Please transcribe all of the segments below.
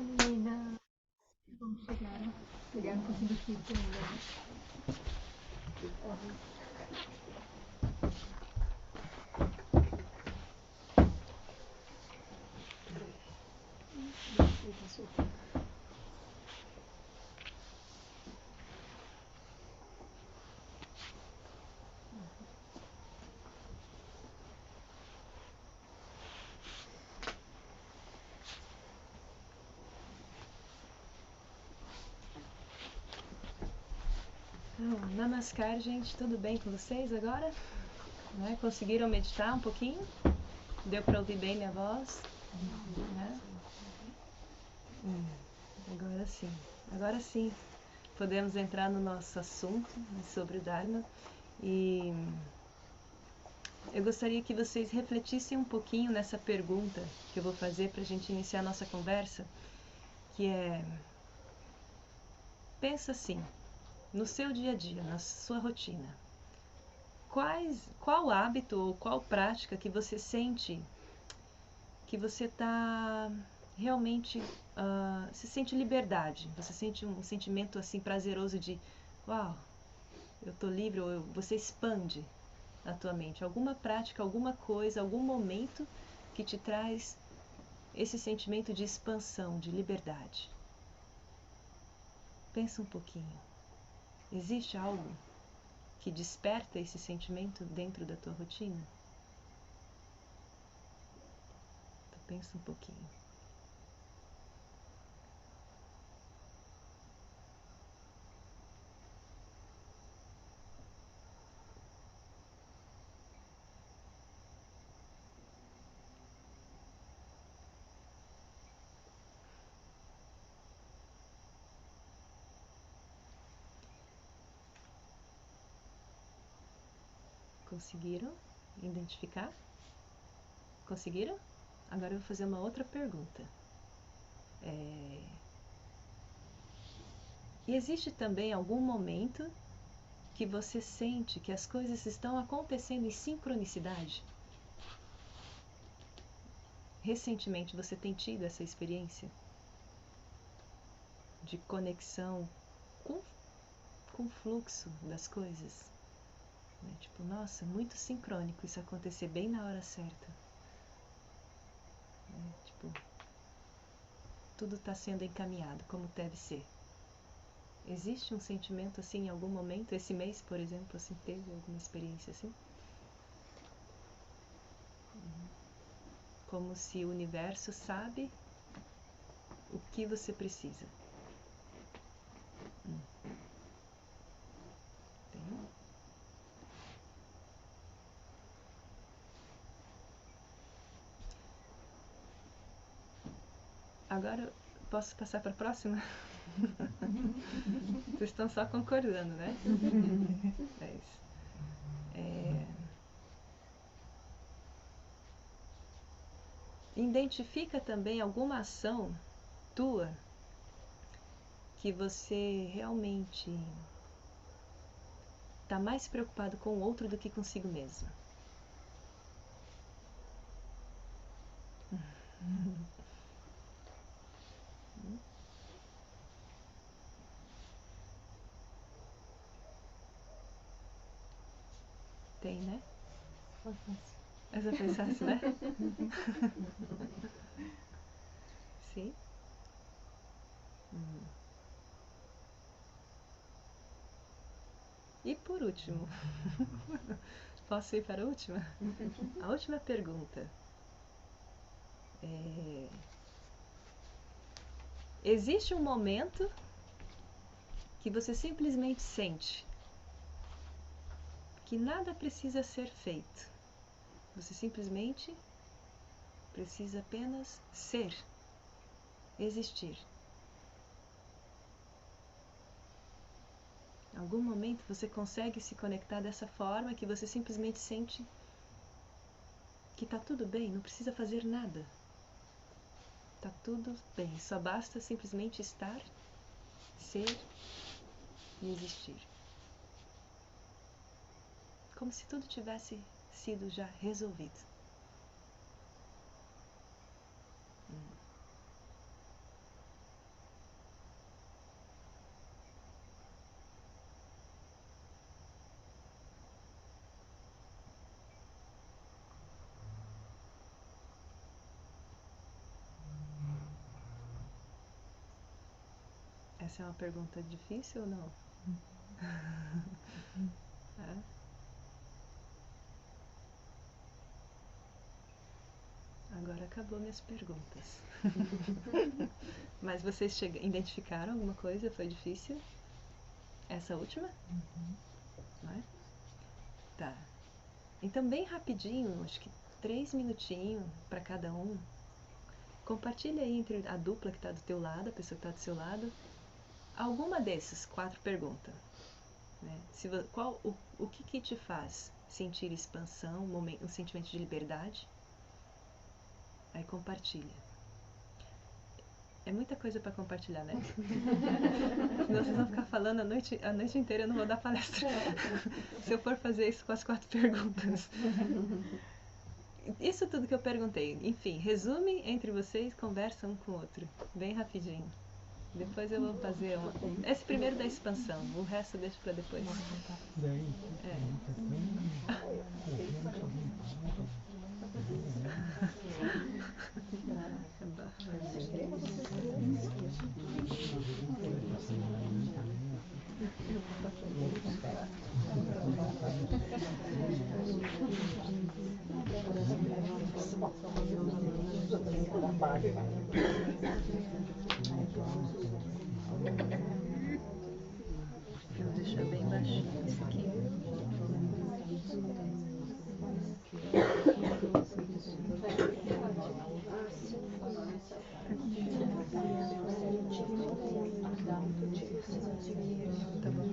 menina. Vamos chegar. Chegar no fim do sítio ainda. Namaskar, gente, tudo bem com vocês agora? Né? Conseguiram meditar um pouquinho? Deu para ouvir bem minha voz? Né? Agora sim, podemos entrar no nosso assunto sobre o Dharma e eu gostaria que vocês refletissem um pouquinho nessa pergunta que eu vou fazer para a gente iniciar a nossa conversa, que é, pensa assim, no seu dia a dia, na sua rotina, qual hábito ou qual prática que você sente que você está realmente, se sente liberdade, você sente um sentimento assim prazeroso de, uau, eu estou livre, ou você expande na tua mente, alguma prática, alguma coisa, algum momento que te traz esse sentimento de expansão, de liberdade. Pensa um pouquinho. Existe algo que desperta esse sentimento dentro da tua rotina? Então, pensa um pouquinho. Conseguiram identificar? Conseguiram? Agora eu vou fazer uma outra pergunta. E existe também algum momento que você sente que as coisas estão acontecendo em sincronicidade? Recentemente você tem tido essa experiência de conexão com o fluxo das coisas? Tipo, nossa, muito sincrônico isso acontecer bem na hora certa. Tipo, tudo está sendo encaminhado como deve ser. Existe um sentimento assim em algum momento? Esse mês, por exemplo, assim, teve alguma experiência assim? Como se o universo sabe o que você precisa. Tem? Agora posso passar para a próxima? Vocês estão só concordando, né? É isso. Identifica também alguma ação tua que você realmente está mais preocupado com o outro do que consigo mesmo. Tem, né? Essa foi fácil, né? Sim. E por último, posso ir para a última? A última pergunta. Existe um momento que você simplesmente sente que nada precisa ser feito. Você simplesmente precisa apenas ser, existir. Em algum momento você consegue se conectar dessa forma que você simplesmente sente que está tudo bem, não precisa fazer nada. Está tudo bem, só basta simplesmente estar, ser e existir. Como se tudo tivesse sido já resolvido. Essa é uma pergunta difícil ou não? É? Agora acabou minhas perguntas. Mas vocês identificaram alguma coisa? Foi difícil? Essa última? Não é? Tá. Então, bem rapidinho, acho que 3 minutinhos para cada um. Compartilha aí entre a dupla que está do teu lado, a pessoa que está do seu lado, alguma dessas 4 perguntas. Né? O que te faz sentir expansão, um sentimento de liberdade? Aí compartilha. É muita coisa para compartilhar, né? Senão vocês vão ficar falando a noite inteira, eu não vou dar palestra. Se eu for fazer isso com as 4 perguntas. Isso tudo que eu perguntei. Enfim, resume entre vocês, conversa um com o outro. Bem rapidinho. Depois eu vou fazer esse primeiro da expansão, o resto deixo para depois. Eu vou deixar bem baixinho esse aqui. Tá bom.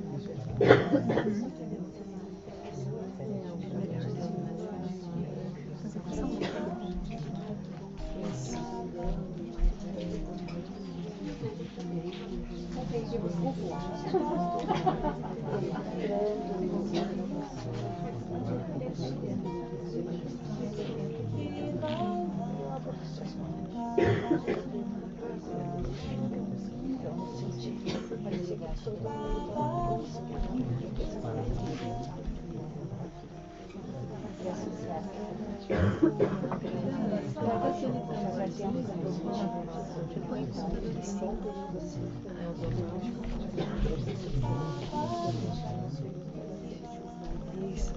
Isso,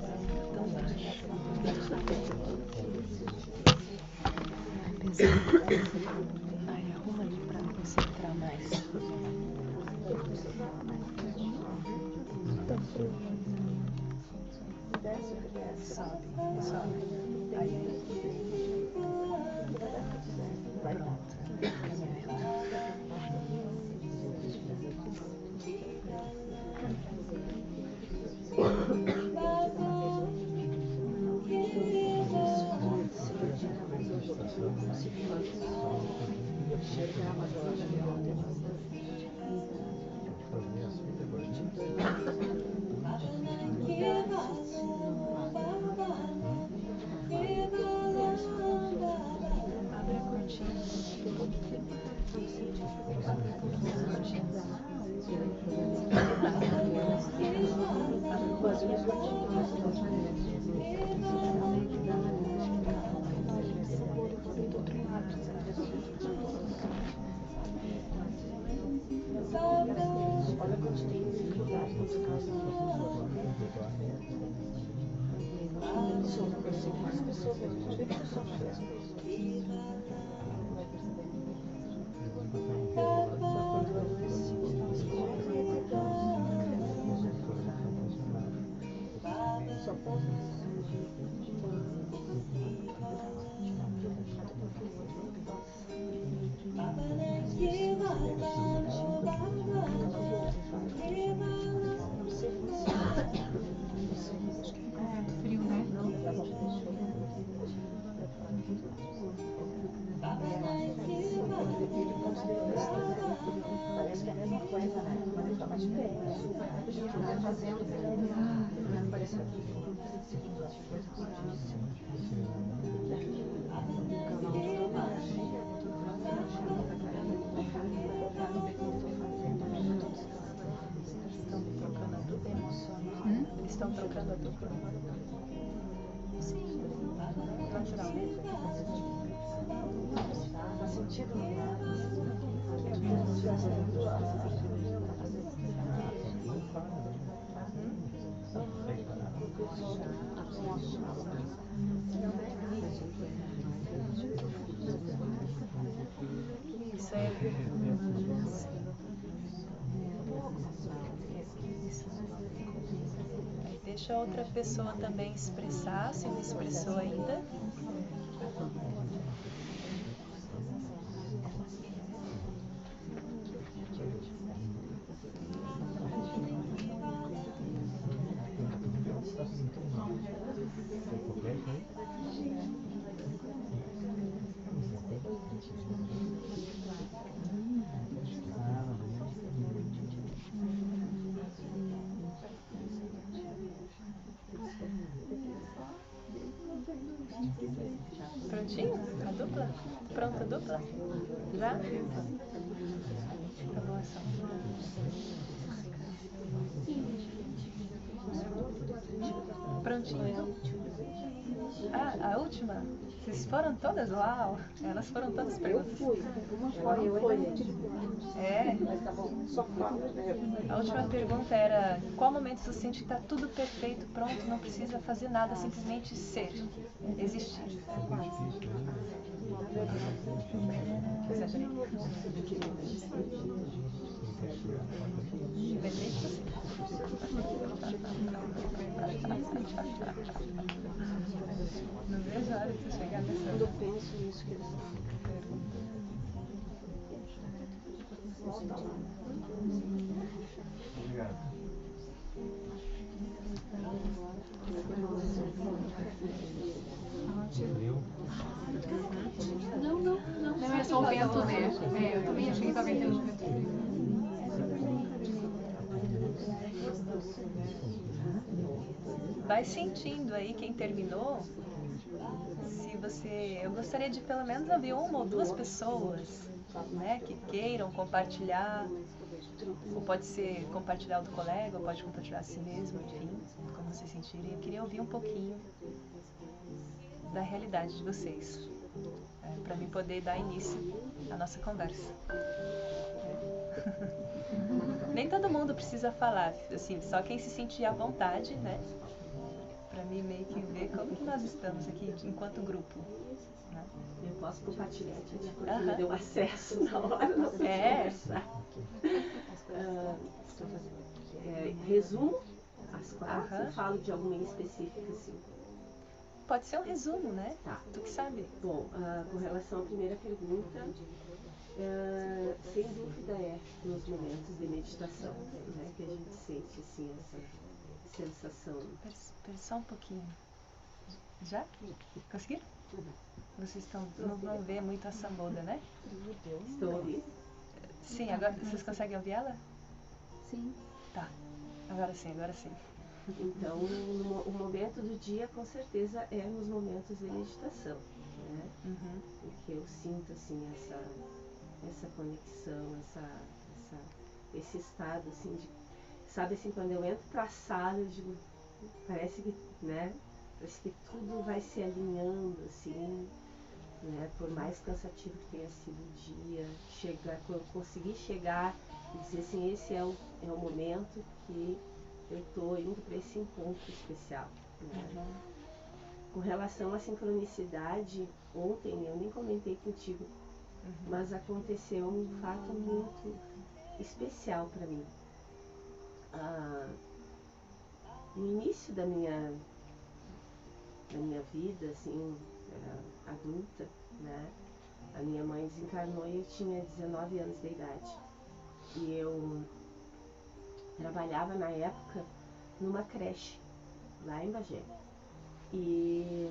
tão baixo. Ai, arruma ali pra concentrar mais. Sobe. Aí. Pronto. Abre a cortina. Frio, né? Parece que é a mesma coisa, né? Mas ele tá mais diferente. Tá fazendo. Parece que estão trocando a dupla. Sim. Naturalmente. Faz sentido, né? Isso é. Aí deixa a outra pessoa também expressar, se não expressou ainda. Prontinho? A dupla? Pronta a dupla? Já? Tá bom, é só. Prontinho. Ah, a última? Vocês foram todas? Uau! Elas foram todas perguntas. É. A última pergunta era: qual momento você sente que está tudo perfeito, pronto, não precisa fazer nada, simplesmente ser, existir? Exagerei? Lembrei de você. Não vejo a hora de você chegar nessa. Quando eu penso nisso que eles Obrigado. Não, é só o vento, né? É, eu também achei que estava ventando o vento. Vai sentindo aí, quem terminou, se você... Eu gostaria de pelo menos ouvir uma ou duas pessoas, né, que queiram compartilhar, ou pode ser compartilhar o do colega, ou pode compartilhar a si mesmo, enfim, como vocês sentirem. Eu queria ouvir um pouquinho da realidade de vocês, para mim poder dar início à nossa conversa. Nem todo mundo precisa falar, assim, só quem se sentir à vontade, né? Pra mim meio que ver como que nós estamos aqui enquanto grupo. Né? Eu posso compartilhar, gente, porque me deu acesso na hora da nossa É. conversa. Resumo as quatro, eu falo de alguma em específica, assim. Pode ser um resumo, né? Tá. Tu que sabe. Bom, com relação à primeira pergunta, sem dúvida é nos momentos de meditação, né, que a gente sente assim essa sensação. Só um pouquinho. Já? Conseguiram? Vocês não vão ver muito a Samboda, né? Estão ouvindo? Sim, agora vocês conseguem ouvir ela? Sim. Tá. Agora sim, agora sim. Então, o momento do dia, com certeza, é nos momentos de meditação, né? Uhum. Em que eu sinto, assim, essa conexão, esse estado, assim, de... Sabe, assim, quando eu entro pra sala, eu digo, parece que, né? Parece que tudo vai se alinhando, assim, né? Por mais cansativo que tenha sido o dia, quando eu conseguir chegar e dizer assim, esse é o momento que eu estou indo para esse encontro especial. Né? Uhum. Com relação à sincronicidade, ontem eu nem comentei contigo, mas aconteceu um fato muito especial para mim. No início da minha vida, assim, adulta, né? A minha mãe desencarnou e eu tinha 19 anos de idade. E eu trabalhava na época numa creche, lá em Bagé. E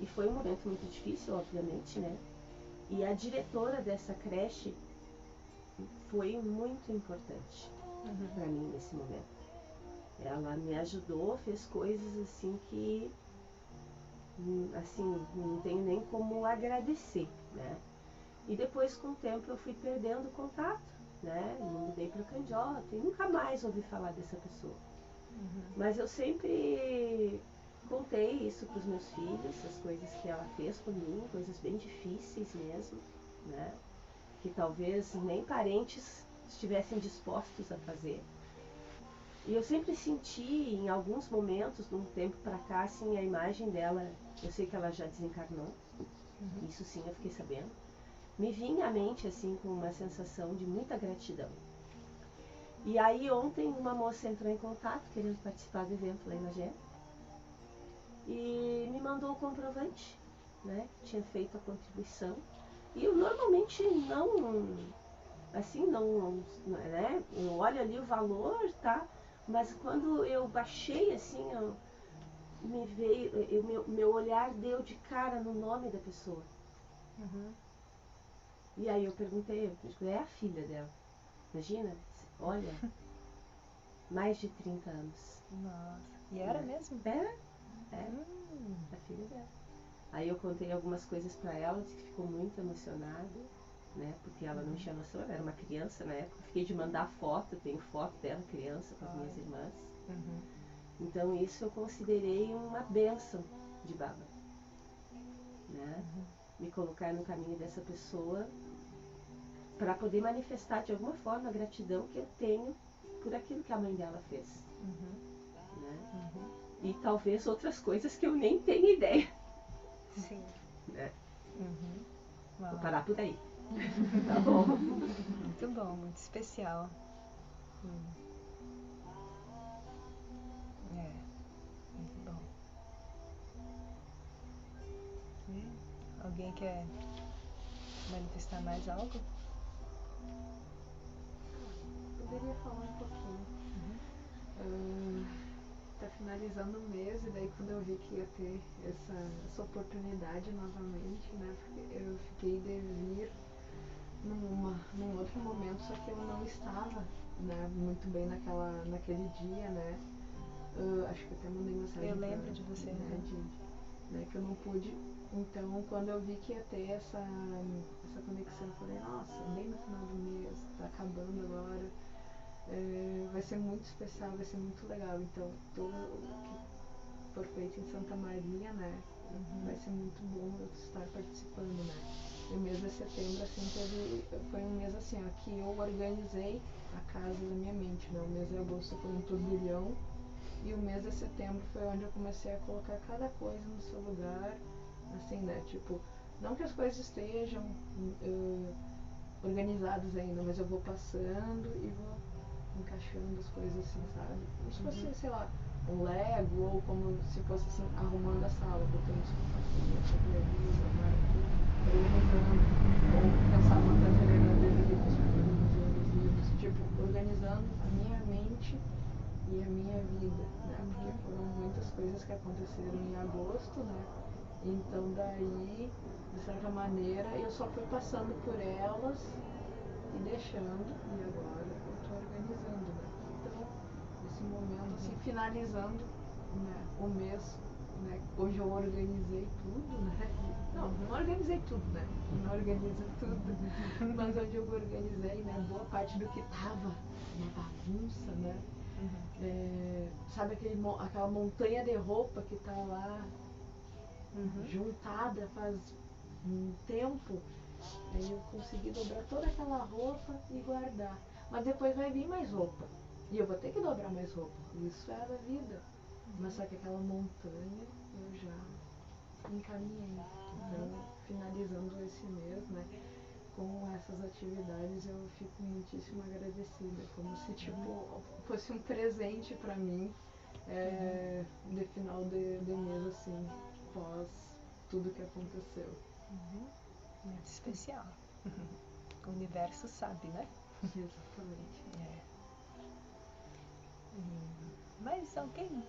foi um momento muito difícil, obviamente, né? E a diretora dessa creche foi muito importante para mim nesse momento. Ela me ajudou, fez coisas assim que, assim, não tenho nem como agradecer, né? E depois, com o tempo, eu fui perdendo contato, né? Me mudei para Candiota e nunca mais ouvi falar dessa pessoa. Mas eu sempre contei isso para os meus filhos, as coisas que ela fez por mim, coisas bem difíceis mesmo, né? que talvez nem parentes estivessem dispostos a fazer. E eu sempre senti, em alguns momentos, de um tempo para cá, assim, a imagem dela. Eu sei que ela já desencarnou, isso sim eu fiquei sabendo. Me vinha à mente, assim, com uma sensação de muita gratidão. E aí ontem uma moça entrou em contato, querendo participar do evento lá em Magé, e me mandou o comprovante, né? Tinha feito a contribuição. E eu normalmente não, assim, não, né? Eu olho ali o valor, tá? Mas quando eu baixei, assim, me veio, meu olhar deu de cara no nome da pessoa. E aí eu perguntei, é a filha dela. Imagina, olha, mais de 30 anos. Nossa. E era mesmo? Era, a filha dela. Aí eu contei algumas coisas pra ela, disse que ficou muito emocionada, né? Porque ela não tinha noção, ela era uma criança na época. Fiquei de mandar foto, eu tenho foto dela, criança, com as minhas irmãs. Então isso eu considerei uma bênção de Baba, né? Me colocar no caminho dessa pessoa para poder manifestar de alguma forma a gratidão que eu tenho por aquilo que a mãe dela fez, né? E talvez outras coisas que eu nem tenho ideia. Sim. Né? Uau. Vou parar por aí. Tá bom? Muito bom, muito especial. É, muito bom. Alguém quer manifestar mais algo? Poderia falar um pouquinho. Tá finalizando o mês e daí quando eu vi que ia ter essa oportunidade novamente, né? Porque eu fiquei de vir num outro momento, só que eu não estava, né, muito bem naquele dia, né? Acho que até mandei mensagem. Eu lembro de você, né? Que eu não pude. Então quando eu vi que ia ter essa conexão, eu falei, nossa, bem no final do mês, tá acabando agora. Vai ser muito especial, vai ser muito legal. Então, tudo que for feito em Santa Maria, né? Vai ser muito bom eu estar participando, né? E o mês de setembro, assim, foi um mês assim, ó, que eu organizei a casa da minha mente, né? O mês de agosto foi um turbilhão e o mês de setembro foi onde eu comecei a colocar cada coisa no seu lugar, assim, né? Tipo, não que as coisas estejam organizadas ainda, mas eu vou passando e vou encaixando as coisas assim, sabe? Como se fosse, sei lá, um Lego, ou como se fosse assim, arrumando a sala, botando os sapatinhos, armário, tudo, organizando, ou pensar uma prateleira de livros, organizando os livros, tipo, organizando a minha mente e a minha vida, né? Porque foram muitas coisas que aconteceram em agosto, né? Então daí, de certa maneira, eu só fui passando por elas e deixando, e agora eu tô organizando, né? Então, esse momento, assim, finalizando, né, o mês, né? Hoje eu organizei tudo, né? Não organizei tudo, né? Não organiza tudo, mas onde eu organizei, né, boa parte do que tava uma bagunça, né? Sabe aquela montanha de roupa que tá lá juntada faz um tempo? Aí eu consegui dobrar toda aquela roupa e guardar. Mas depois vai vir mais roupa. E eu vou ter que dobrar mais roupa. Isso é da vida. Mas só que aquela montanha eu já encaminhei. Então, finalizando esse mês, né, com essas atividades, eu fico muitíssimo agradecida. Como se, tipo, fosse um presente pra mim, de final de mês, assim, pós tudo que aconteceu. Muito especial. O universo sabe, né? Exatamente. Mais alguém?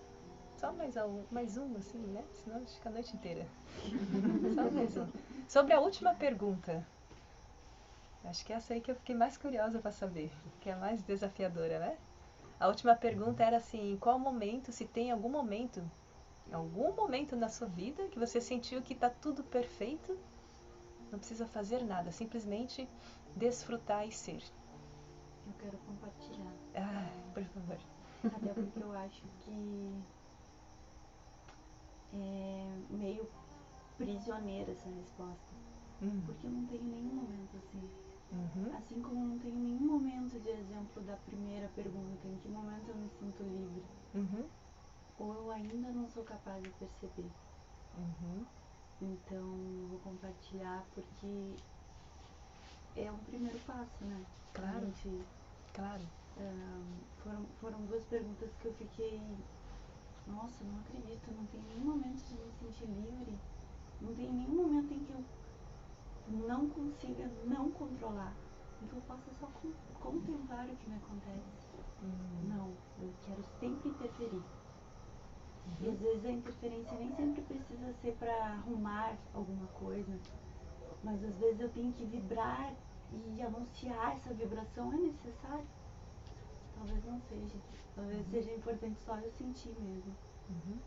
Só mais um, assim, né? Senão fica a noite inteira. Só mais um. Sobre a última pergunta. Acho que é essa aí que eu fiquei mais curiosa para saber. Que é a mais desafiadora, né? A última pergunta era assim, em qual momento, se tem algum momento na sua vida que você sentiu que está tudo perfeito, não precisa fazer nada, simplesmente desfrutar e ser. Eu quero compartilhar. Por favor. Até porque eu acho que é meio prisioneira essa resposta. Porque eu não tenho nenhum momento assim. exemplo, da primeira pergunta, em que momento eu me sinto livre? Uhum. Ou eu ainda não sou capaz de perceber? Uhum. Então, eu vou compartilhar porque é um primeiro passo, né? Claro. A gente, Claro. foram duas perguntas que eu fiquei, nossa, não acredito, não tem nenhum momento de me sentir livre, não tem nenhum momento em que eu não consiga não controlar, em que eu possa só contemplar o que me acontece. Não, eu quero sempre interferir. E às vezes a interferência nem sempre precisa ser para arrumar alguma coisa, mas às vezes eu tenho que vibrar e anunciar essa vibração. É necessário? Talvez não seja. Talvez seja importante só eu sentir mesmo. Uhum.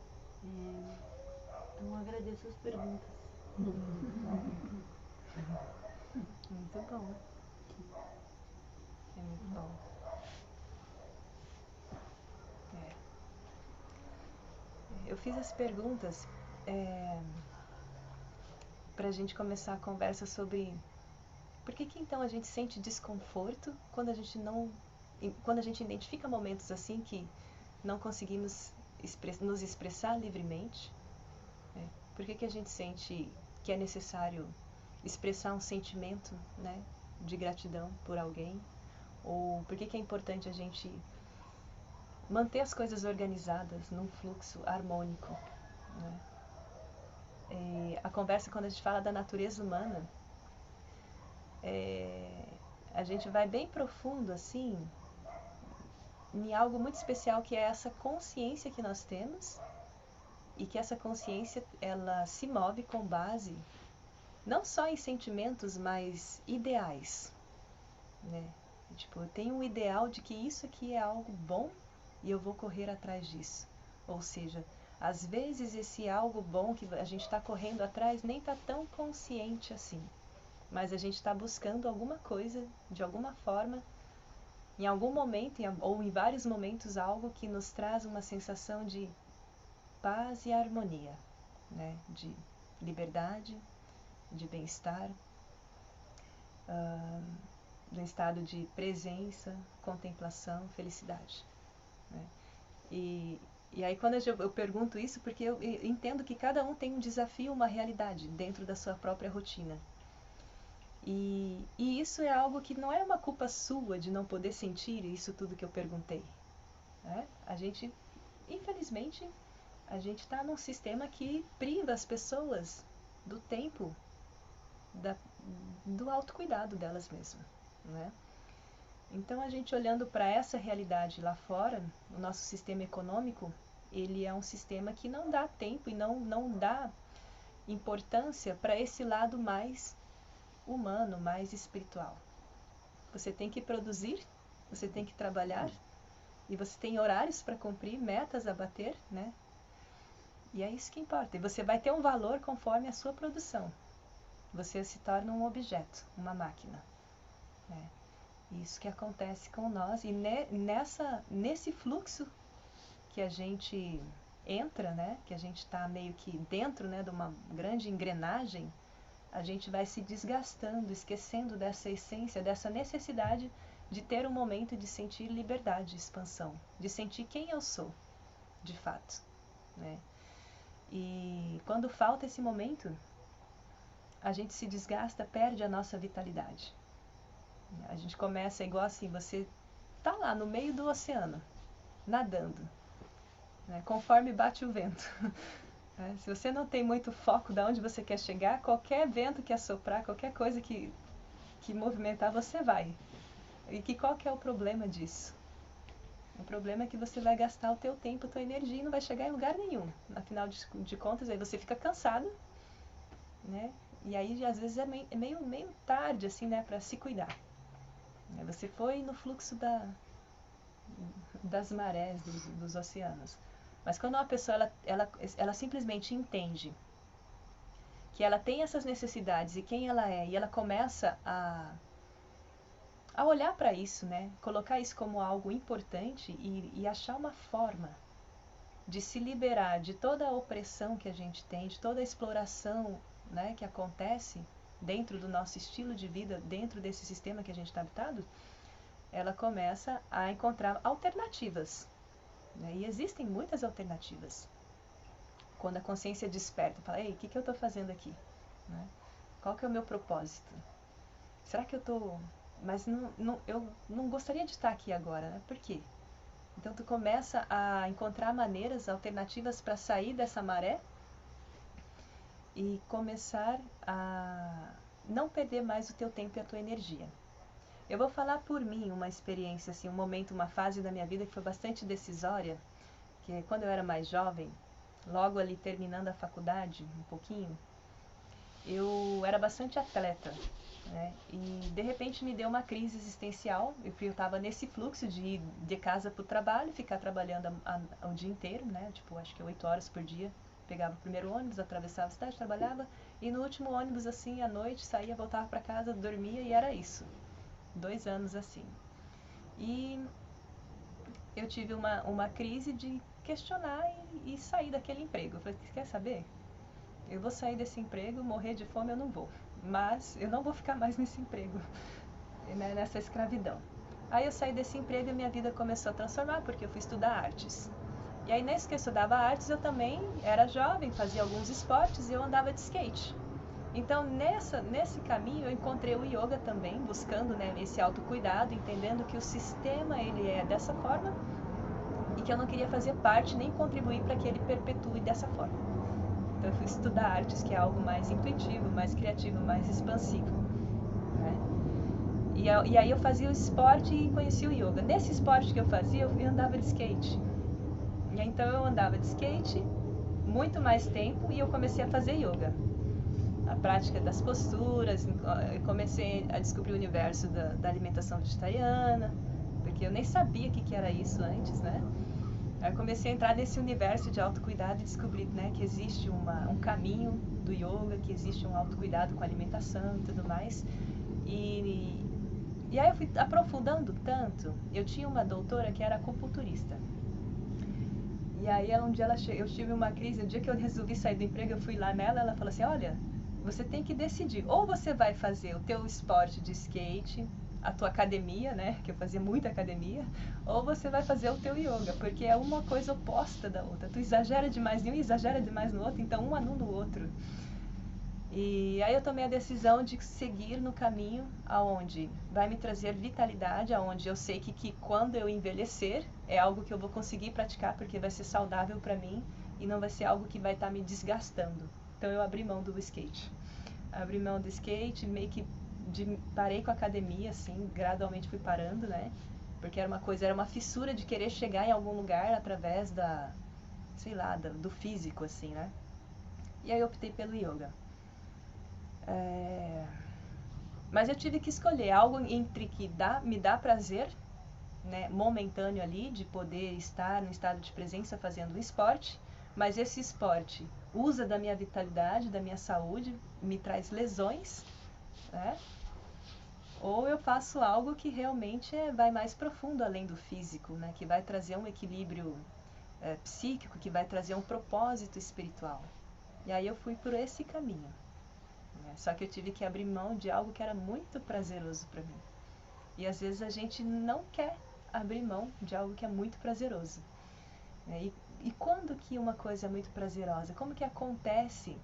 Então eu agradeço as perguntas. Muito bom. É muito bom. Eu fiz as perguntas para a gente começar a conversa sobre por que então a gente sente desconforto quando a gente identifica momentos assim que não conseguimos nos expressar livremente, né? Por que a gente sente que é necessário expressar um sentimento, né, de gratidão por alguém? Ou por que é importante a gente manter as coisas organizadas num fluxo harmônico, né? A conversa, quando a gente fala da natureza humana, a gente vai bem profundo assim em algo muito especial, que é essa consciência que nós temos, e que essa consciência ela se move com base não só em sentimentos, mas ideais, né? Tipo, eu tenho um ideal de que isso aqui é algo bom e eu vou correr atrás disso. Ou seja, às vezes esse algo bom que a gente está correndo atrás nem está tão consciente assim, mas a gente está buscando alguma coisa, de alguma forma, em algum momento, ou em vários momentos, algo que nos traz uma sensação de paz e harmonia, né? De liberdade, de bem-estar, de um estado de presença, contemplação, felicidade, né? E aí quando eu pergunto isso, porque eu entendo que cada um tem um desafio, uma realidade dentro da sua própria rotina. E isso é algo que não é uma culpa sua de não poder sentir isso tudo que eu perguntei, né? A gente, infelizmente, a gente está num sistema que priva as pessoas do tempo do autocuidado delas mesmas, né? Então, a gente olhando para essa realidade lá fora, o nosso sistema econômico, ele é um sistema que não dá tempo e não dá importância para esse lado mais humano, mais espiritual. Você tem que produzir, você tem que trabalhar, e você tem horários para cumprir, metas a bater, né? E é isso que importa. E você vai ter um valor conforme a sua produção. Você se torna um objeto, uma máquina, né? Isso que acontece com nós. E nesse fluxo que a gente entra, né? Que a gente está meio que dentro, né, de uma grande engrenagem, a gente vai se desgastando, esquecendo dessa essência, dessa necessidade de ter um momento de sentir liberdade, expansão, de sentir quem eu sou, de fato, né? E quando falta esse momento, a gente se desgasta, perde a nossa vitalidade. A gente começa igual assim, você tá lá no meio do oceano, nadando, né, conforme bate o vento. Se você não tem muito foco de onde você quer chegar, qualquer vento que assoprar, qualquer coisa que movimentar, você vai. E qual que é o problema disso? O problema é que você vai gastar o teu tempo, a tua energia e não vai chegar em lugar nenhum. Afinal de contas, aí você fica cansado, né? E aí, às vezes, é meio tarde, assim, né, para se cuidar. Você foi no fluxo das marés, dos oceanos. Mas quando uma pessoa, ela simplesmente entende que ela tem essas necessidades e quem ela é, e ela começa a olhar para isso, né? Colocar isso como algo importante e achar uma forma de se liberar de toda a opressão que a gente tem, de toda a exploração, né, que acontece dentro do nosso estilo de vida, dentro desse sistema que a gente está habitado, ela começa a encontrar alternativas, né? E existem muitas alternativas. Quando a consciência desperta, fala, ei, o que eu estou fazendo aqui? Né? Qual que é o meu propósito? Será que eu estou... Mas eu não gostaria de estar aqui agora, né? Por quê? Então tu começa a encontrar maneiras alternativas para sair dessa maré e começar a não perder mais o teu tempo e a tua energia. Eu vou falar por mim uma experiência, assim, um momento, uma fase da minha vida que foi bastante decisória, que quando eu era mais jovem, logo ali terminando a faculdade, um pouquinho, eu era bastante atleta, né? E de repente me deu uma crise existencial. Eu estava nesse fluxo de ir de casa para o trabalho, ficar trabalhando o dia inteiro, né? Tipo, acho que 8 horas por dia. Pegava o primeiro ônibus, atravessava a cidade, trabalhava, e no último ônibus, assim, à noite, saía, voltava para casa, dormia, e era isso. 2 anos assim. E eu tive uma crise de questionar e sair daquele emprego. Eu falei, quer saber? Eu vou sair desse emprego, morrer de fome eu não vou. Mas eu não vou ficar mais nesse emprego, né, nessa escravidão. Aí eu saí desse emprego e minha vida começou a transformar, porque eu fui estudar artes. E aí nesse que eu estudava artes, eu também era jovem, fazia alguns esportes e eu andava de skate. Então nesse caminho eu encontrei o yoga também, buscando, né, esse autocuidado, entendendo que o sistema ele é dessa forma e que eu não queria fazer parte nem contribuir para que ele perpetue dessa forma. Então eu fui estudar artes, que é algo mais intuitivo, mais criativo, mais expansivo, né? E aí eu fazia o esporte e conhecia o yoga. Nesse esporte que eu fazia, eu andava de skate. E então eu andava de skate muito mais tempo e eu comecei a fazer yoga. A prática das posturas, eu comecei a descobrir o universo da alimentação vegetariana, porque eu nem sabia o que era isso antes, né? Aí eu comecei a entrar nesse universo de autocuidado e descobri, né, que existe um caminho do yoga, que existe um autocuidado com a alimentação e tudo mais. E aí eu fui aprofundando tanto. Eu tinha uma doutora que era acupunturista. E aí um dia eu tive uma crise, o dia que eu resolvi sair do emprego, eu fui lá nela, ela falou assim, olha, você tem que decidir, ou você vai fazer o teu esporte de skate, a tua academia, né, que eu fazia muita academia, ou você vai fazer o teu yoga, porque é uma coisa oposta da outra. Tu exagera demais em um e exagera demais no outro, então um anula o outro. E aí eu tomei a decisão de seguir no caminho aonde vai me trazer vitalidade, aonde eu sei que quando eu envelhecer é algo que eu vou conseguir praticar porque vai ser saudável para mim e não vai ser algo que vai estar me desgastando. Então eu abri mão do skate. Abri mão do skate, meio que parei com a academia, assim, gradualmente fui parando, né? Porque era uma fissura de querer chegar em algum lugar através do físico, assim, né? E aí eu optei pelo yoga. Mas eu tive que escolher algo entre que me dá prazer, né, momentâneo ali, de poder estar no estado de presença fazendo o esporte, mas esse esporte usa da minha vitalidade, da minha saúde, me traz lesões, né? Ou eu faço algo que realmente vai mais profundo além do físico, né, que vai trazer um equilíbrio psíquico, que vai trazer um propósito espiritual. E aí eu fui por esse caminho. Só que eu tive que abrir mão de algo que era muito prazeroso para mim. E às vezes a gente não quer abrir mão de algo que é muito prazeroso. E quando que uma coisa é muito prazerosa? Como que acontece?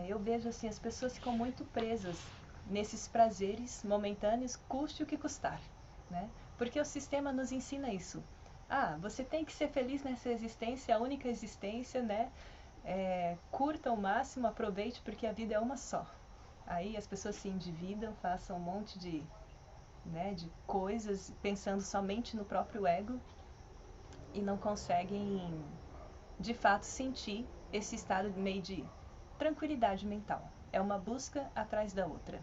Eu vejo assim, as pessoas ficam muito presas nesses prazeres momentâneos, custe o que custar, né? Porque o sistema nos ensina isso. Você tem que ser feliz nessa existência, a única existência, né? Curta ao máximo, aproveite porque a vida é uma só. Aí as pessoas se endividam, façam um monte de coisas pensando somente no próprio ego e não conseguem de fato sentir esse estado meio de tranquilidade mental. É uma busca atrás da outra.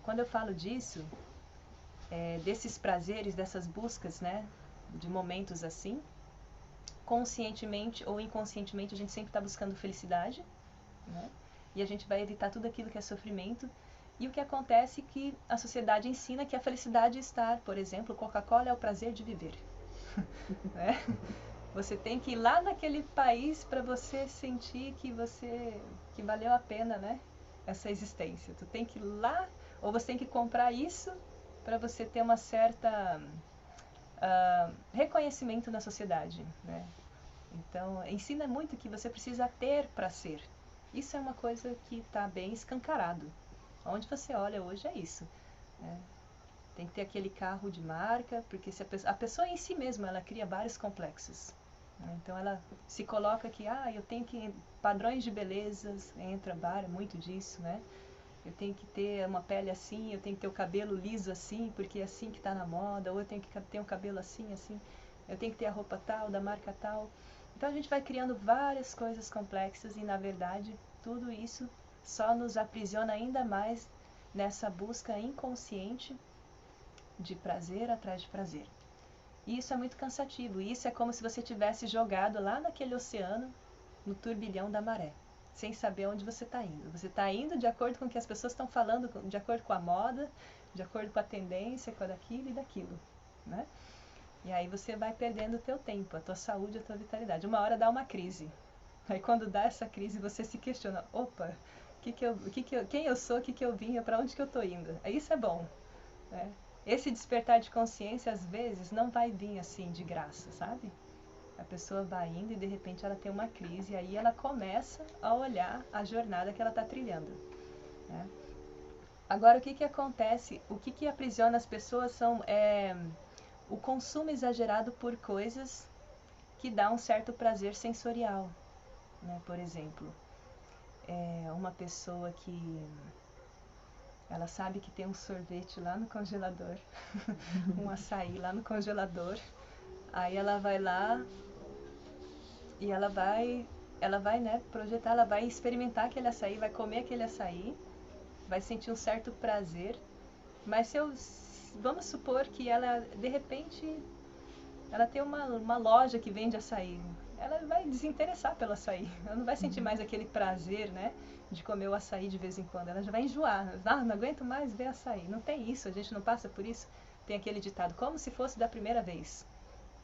Quando eu falo disso, desses prazeres, dessas buscas, né, de momentos assim, conscientemente ou inconscientemente a gente sempre está buscando felicidade, né? E a gente vai evitar tudo aquilo que é sofrimento. E o que acontece é que a sociedade ensina que a felicidade está, por exemplo, Coca-Cola é o prazer de viver. Né? Você tem que ir lá naquele país para você sentir que valeu a pena, né? Essa existência. Tu tem que ir lá, ou você tem que comprar isso para você ter uma certa reconhecimento na sociedade, né? Então, ensina muito que você precisa ter para ser. Isso é uma coisa que está bem escancarado. Onde você olha hoje é isso, né? Tem que ter aquele carro de marca, porque se a pessoa em si mesma, ela cria vários complexos, né? Então ela se coloca que, eu tenho que, padrões de belezas, entra muito disso, né? Eu tenho que ter uma pele assim, eu tenho que ter o cabelo liso assim, porque é assim que está na moda, ou eu tenho que ter um cabelo assim, assim, eu tenho que ter a roupa tal, da marca tal. Então a gente vai criando várias coisas complexas e, na verdade, tudo isso só nos aprisiona ainda mais nessa busca inconsciente de prazer atrás de prazer. E isso é muito cansativo. Isso é como se você tivesse jogado lá naquele oceano, no turbilhão da maré, sem saber onde você está indo. Você está indo de acordo com o que as pessoas estão falando, de acordo com a moda, de acordo com a tendência, com aquilo e daquilo, né? E aí você vai perdendo o teu tempo, a tua saúde, a tua vitalidade. Uma hora dá uma crise. Aí quando dá essa crise, você se questiona, opa, quem eu sou, o que eu vim, para onde que eu estou indo? Isso é bom, né? Esse despertar de consciência, às vezes, não vai vir assim de graça, sabe? A pessoa vai indo e de repente ela tem uma crise, e aí ela começa a olhar a jornada que ela está trilhando, né? Agora, o que acontece? O que aprisiona as pessoas o consumo exagerado por coisas que dá um certo prazer sensorial, né? Por exemplo, uma pessoa que ela sabe que tem um sorvete lá no congelador, um açaí lá no congelador, aí ela vai lá e ela vai, né, projetar, ela vai experimentar aquele açaí, vai comer aquele açaí, vai sentir um certo prazer, mas vamos supor que ela, de repente, ela tem uma loja que vende açaí, ela vai desinteressar pelo açaí, ela não vai sentir mais aquele prazer, né, de comer o açaí de vez em quando, ela já vai enjoar, não aguento mais ver açaí, não tem isso, a gente não passa por isso, tem aquele ditado, como se fosse da primeira vez,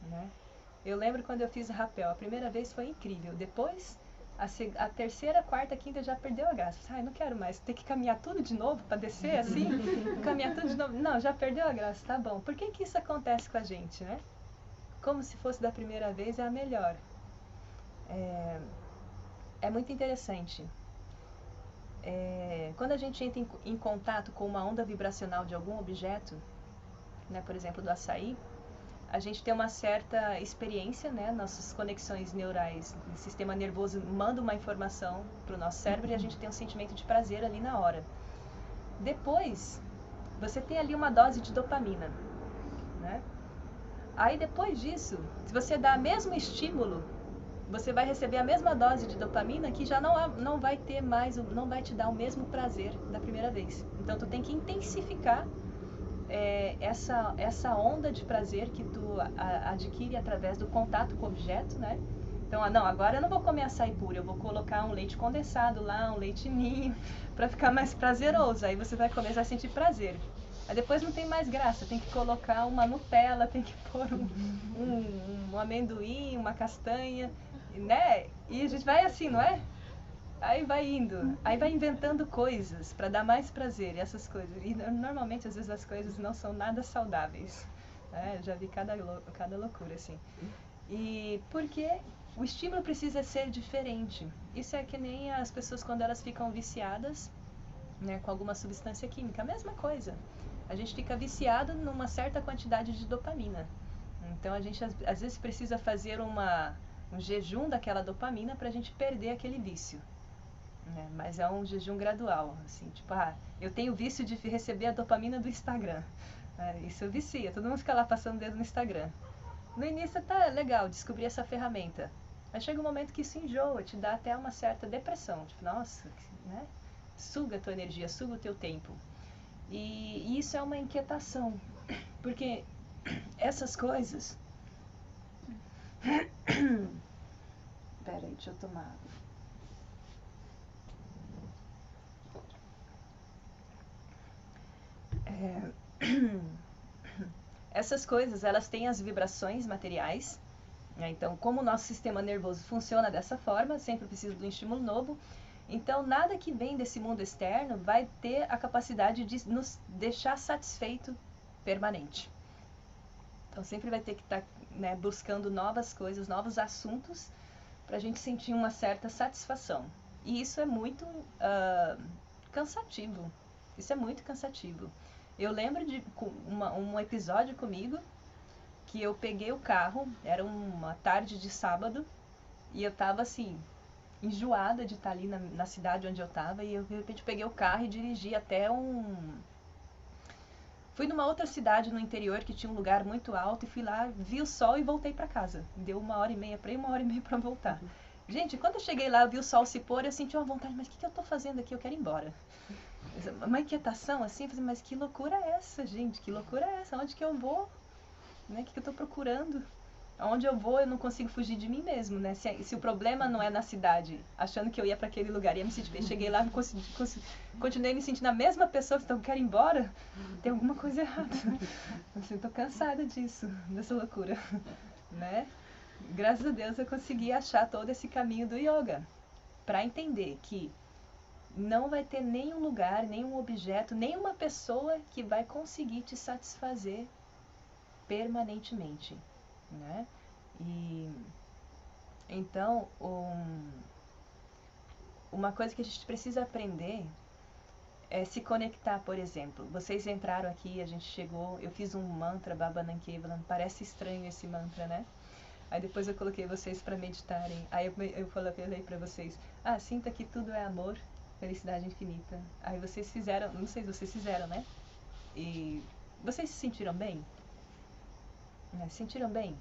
né? Eu lembro quando eu fiz rapel, a primeira vez foi incrível, depois a terceira, quarta, quinta já perdeu a graça. Não quero mais, ter que caminhar tudo de novo para descer assim, caminhar tudo de novo, não, já perdeu a graça, tá bom. Por que isso acontece com a gente, né? Como se fosse da primeira vez é a melhor. É muito interessante. Quando a gente entra em contato com uma onda vibracional de algum objeto, né, por exemplo, do açaí, a gente tem uma certa experiência, né? Nossas conexões neurais, o sistema nervoso manda uma informação para o nosso cérebro e a gente tem um sentimento de prazer ali na hora. Depois, você tem ali uma dose de dopamina, né? Aí depois disso, se você dá o mesmo estímulo, você vai receber a mesma dose de dopamina que já não vai ter mais, não vai te dar o mesmo prazer da primeira vez. Então tu tem que intensificar essa onda de prazer que tu adquire através do contato com o objeto, né? Então, não, agora eu não vou comer açaí puro, eu vou colocar um leite condensado lá, um leite ninho, para ficar mais prazeroso. Aí você vai começar a sentir prazer. Aí depois não tem mais graça, tem que colocar uma Nutella, tem que pôr um amendoim, uma castanha, né? E a gente vai assim, não é? Aí vai indo, aí vai inventando coisas para dar mais prazer, essas coisas. E normalmente, às vezes, as coisas não são nada saudáveis, né? Eu já vi cada loucura, assim. E porque o estímulo precisa ser diferente. Isso é que nem as pessoas quando elas ficam viciadas, né, com alguma substância química. A mesma coisa. A gente fica viciado numa certa quantidade de dopamina. Então, a gente, às vezes, precisa fazer um jejum daquela dopamina para a gente perder aquele vício. Mas é um jejum gradual, assim, tipo, eu tenho vício de receber a dopamina do Instagram, isso vicia, todo mundo fica lá passando o dedo no Instagram. No início tá legal descobrir essa ferramenta, mas chega um momento que isso enjoa, te dá até uma certa depressão, tipo, nossa, né? Suga a tua energia, suga o teu tempo. E isso é uma inquietação, porque essas coisas... Peraí, deixa eu tomar água. Essas coisas, elas têm as vibrações materiais, né? Então, como o nosso sistema nervoso funciona dessa forma, sempre precisa de um estímulo novo, então nada que vem desse mundo externo vai ter a capacidade de nos deixar satisfeito permanente. Então sempre vai ter que estar, né, buscando novas coisas, novos assuntos, para a gente sentir uma certa satisfação. E isso é muito cansativo. Isso é muito cansativo. Eu lembro de um episódio comigo, que eu peguei o carro, era uma tarde de sábado, e eu tava assim, enjoada de estar ali na cidade onde eu tava, e eu de repente peguei o carro e dirigi até Fui numa outra cidade no interior que tinha um lugar muito alto, e fui lá, vi o sol e voltei pra casa. Deu 1h30 pra ir, 1h30 pra voltar. Gente, quando eu cheguei lá, eu vi o sol se pôr, eu senti uma vontade, mas o que eu tô fazendo aqui? Eu quero ir embora. Uma inquietação assim, mas que loucura é essa, gente? Que loucura é essa? Onde que eu vou? Né? O que eu tô procurando? Aonde eu vou, eu não consigo fugir de mim mesmo, né? Se o problema não é na cidade, achando que eu ia para aquele lugar, ia me sentir bem, cheguei lá, continuei me sentindo a mesma pessoa, então eu quero ir embora, tem alguma coisa errada. Assim, eu tô cansada disso, dessa loucura, né? Graças a Deus eu consegui achar todo esse caminho do yoga, para entender que não vai ter nenhum lugar, nenhum objeto, nenhuma pessoa que vai conseguir te satisfazer permanentemente, né? E então uma coisa que a gente precisa aprender é se conectar. Por exemplo, vocês entraram aqui, a gente chegou, eu fiz um mantra Baba Nankevalam, parece estranho esse mantra, né? Aí depois eu coloquei vocês para meditarem, aí eu falei para vocês, sinta que tudo é amor, felicidade infinita. Aí vocês fizeram, não sei se vocês fizeram, né? E vocês se sentiram bem? Se sentiram bem?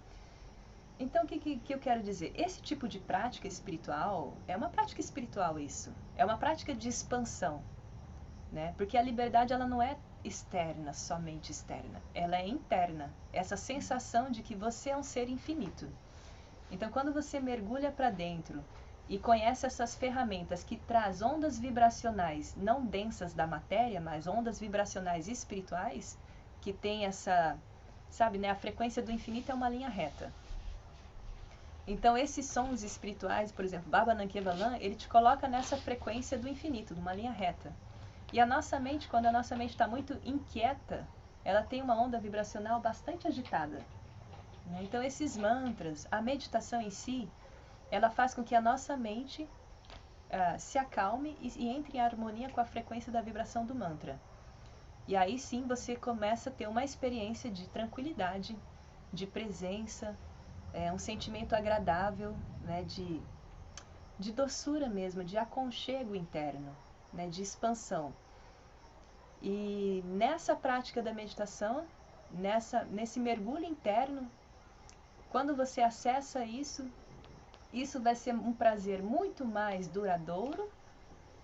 Então, o que eu quero dizer? Esse tipo de prática espiritual, é uma prática espiritual isso. É uma prática de expansão, né? Porque a liberdade, ela não é externa, somente externa. Ela é interna. Essa sensação de que você é um ser infinito. Então, quando você mergulha para dentro e conhece essas ferramentas que traz ondas vibracionais, não densas da matéria, mas ondas vibracionais espirituais, que tem essa, sabe, né? A frequência do infinito é uma linha reta. Então, esses sons espirituais, por exemplo, Baba Nankevalam, ele te coloca nessa frequência do infinito, numa linha reta. E a nossa mente, quando a nossa mente está muito inquieta, ela tem uma onda vibracional bastante agitada, né? Então, esses mantras, a meditação em si, ela faz com que a nossa mente se acalme e entre em harmonia com a frequência da vibração do mantra. E aí sim você começa a ter uma experiência de tranquilidade, de presença, um sentimento agradável, né, de doçura mesmo, de aconchego interno, né, de expansão. E nessa prática da meditação, nesse mergulho interno, quando você acessa isso vai ser um prazer muito mais duradouro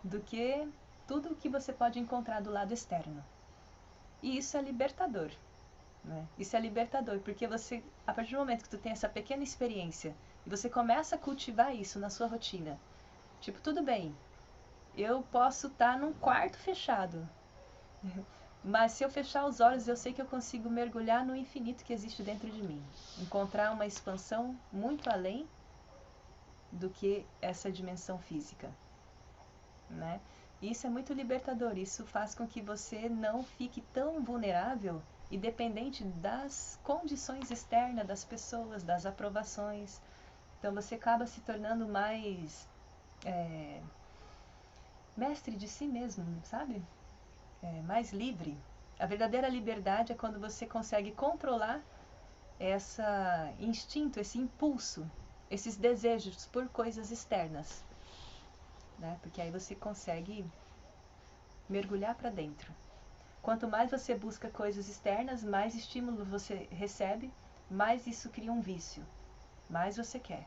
do que tudo o que você pode encontrar do lado externo. E isso é libertador. Né? Isso é libertador, porque você, a partir do momento que tu tem essa pequena experiência e você começa a cultivar isso na sua rotina, tipo, tudo bem, eu posso estar num quarto fechado, mas se eu fechar os olhos eu sei que eu consigo mergulhar no infinito que existe dentro de mim, encontrar uma expansão muito além do que essa dimensão física, né? Isso é muito libertador, isso faz com que você não fique tão vulnerável e dependente das condições externas das pessoas, das aprovações. Então você acaba se tornando mais mestre de si mesmo, sabe? Mais livre. A verdadeira liberdade é quando você consegue controlar esse instinto, esse impulso, esses desejos por coisas externas, né? Porque aí você consegue mergulhar para dentro. Quanto mais você busca coisas externas, mais estímulo você recebe, mais isso cria um vício, mais você quer.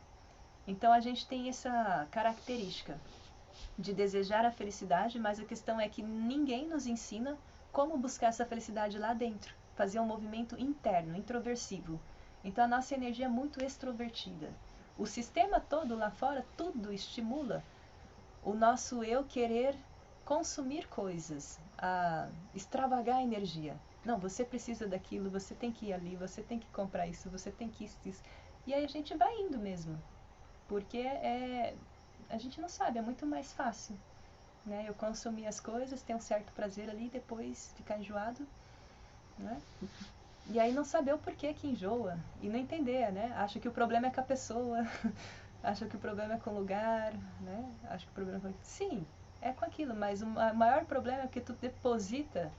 Então a gente tem essa característica de desejar a felicidade, mas a questão é que ninguém nos ensina como buscar essa felicidade lá dentro, fazer um movimento interno, introversivo. Então a nossa energia é muito extrovertida. O sistema todo lá fora, tudo estimula o nosso eu querer consumir coisas, a extravagar energia. Não, você precisa daquilo, você tem que ir ali, você tem que comprar isso, você tem que isso. E aí a gente vai indo mesmo, porque a gente não sabe, é muito mais fácil, né? Eu consumir as coisas, ter um certo prazer ali, depois ficar enjoado, né? E aí não saber o porquê que enjoa e não entender, né? Acha que o problema é com a pessoa, acha que o problema é com o lugar, né? Acha que o problema é com... Sim, é com aquilo, mas o maior problema é que tu deposita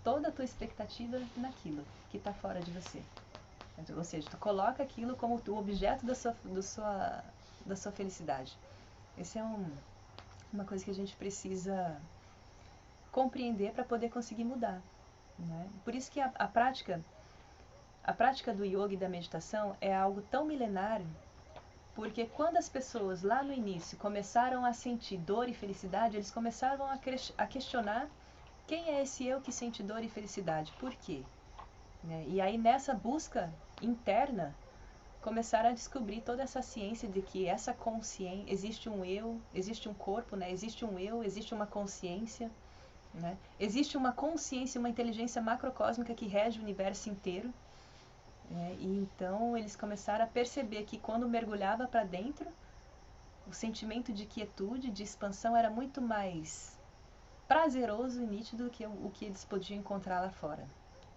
toda a tua expectativa naquilo que está fora de você. Ou seja, tu coloca aquilo como o objeto da sua felicidade. Essa é uma coisa que a gente precisa compreender para poder conseguir mudar, né? Por isso que a prática do yoga e da meditação é algo tão milenar, porque quando as pessoas lá no início começaram a sentir dor e felicidade, eles começaram a questionar quem é esse eu que sente dor e felicidade, por quê? Né? E aí nessa busca interna, começaram a descobrir toda essa ciência de que essa consciência, existe um eu, existe um corpo, né? Existe um eu, existe uma consciência, né? Existe uma consciência, uma inteligência macrocósmica que rege o universo inteiro, né? E então eles começaram a perceber que quando mergulhava para dentro, o sentimento de quietude, de expansão era muito mais prazeroso e nítido do que o que eles podiam encontrar lá fora.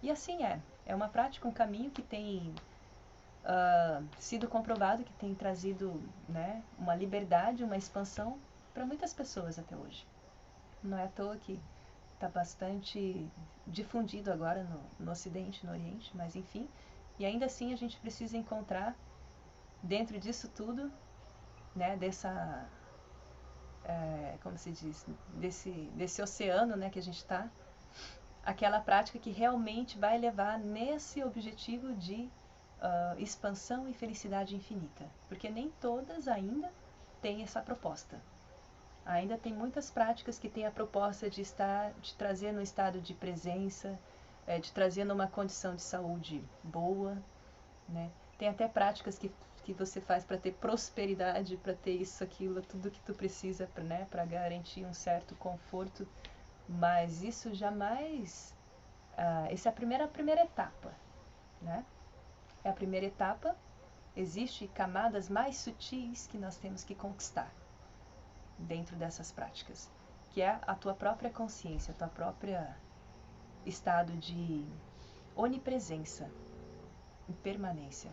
E assim é uma prática, um caminho que tem sido comprovado, que tem trazido, né, uma liberdade, uma expansão para muitas pessoas até hoje. Não é à toa que está bastante difundido agora no Ocidente, no Oriente, mas enfim. E ainda assim a gente precisa encontrar dentro disso tudo, né, como se diz, desse oceano, né, que a gente está, aquela prática que realmente vai levar nesse objetivo de expansão e felicidade infinita. Porque nem todas ainda têm essa proposta. Ainda tem muitas práticas que têm a proposta de trazer no estado de presença, de trazer numa condição de saúde boa, né? Tem até práticas que você faz para ter prosperidade, para ter isso, aquilo, tudo que tu precisa, né, para garantir um certo conforto. Mas isso jamais... essa é a primeira etapa, né? É a primeira etapa. Existem camadas mais sutis que nós temos que conquistar dentro dessas práticas, que é a tua própria consciência, a tua própria estado de onipresença, impermanência,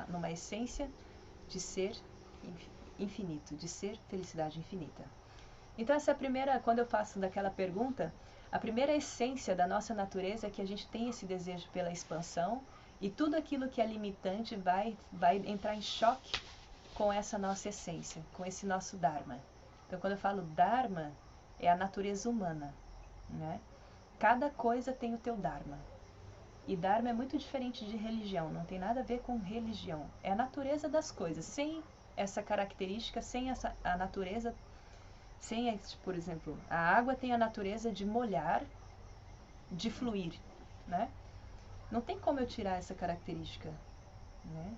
numa essência de ser infinito, de ser felicidade infinita. Então essa é a primeira, quando eu faço daquela pergunta, a primeira essência da nossa natureza é que a gente tem esse desejo pela expansão, e tudo aquilo que é limitante vai entrar em choque com essa nossa essência, com esse nosso Dharma. Então quando eu falo Dharma, é a natureza humana, né? Cada coisa tem o teu Dharma. E Dharma é muito diferente de religião, não tem nada a ver com religião. É a natureza das coisas. Sem essa característica, sem a natureza, por exemplo, a água tem a natureza de molhar, de fluir, né? Não tem como eu tirar essa característica, né?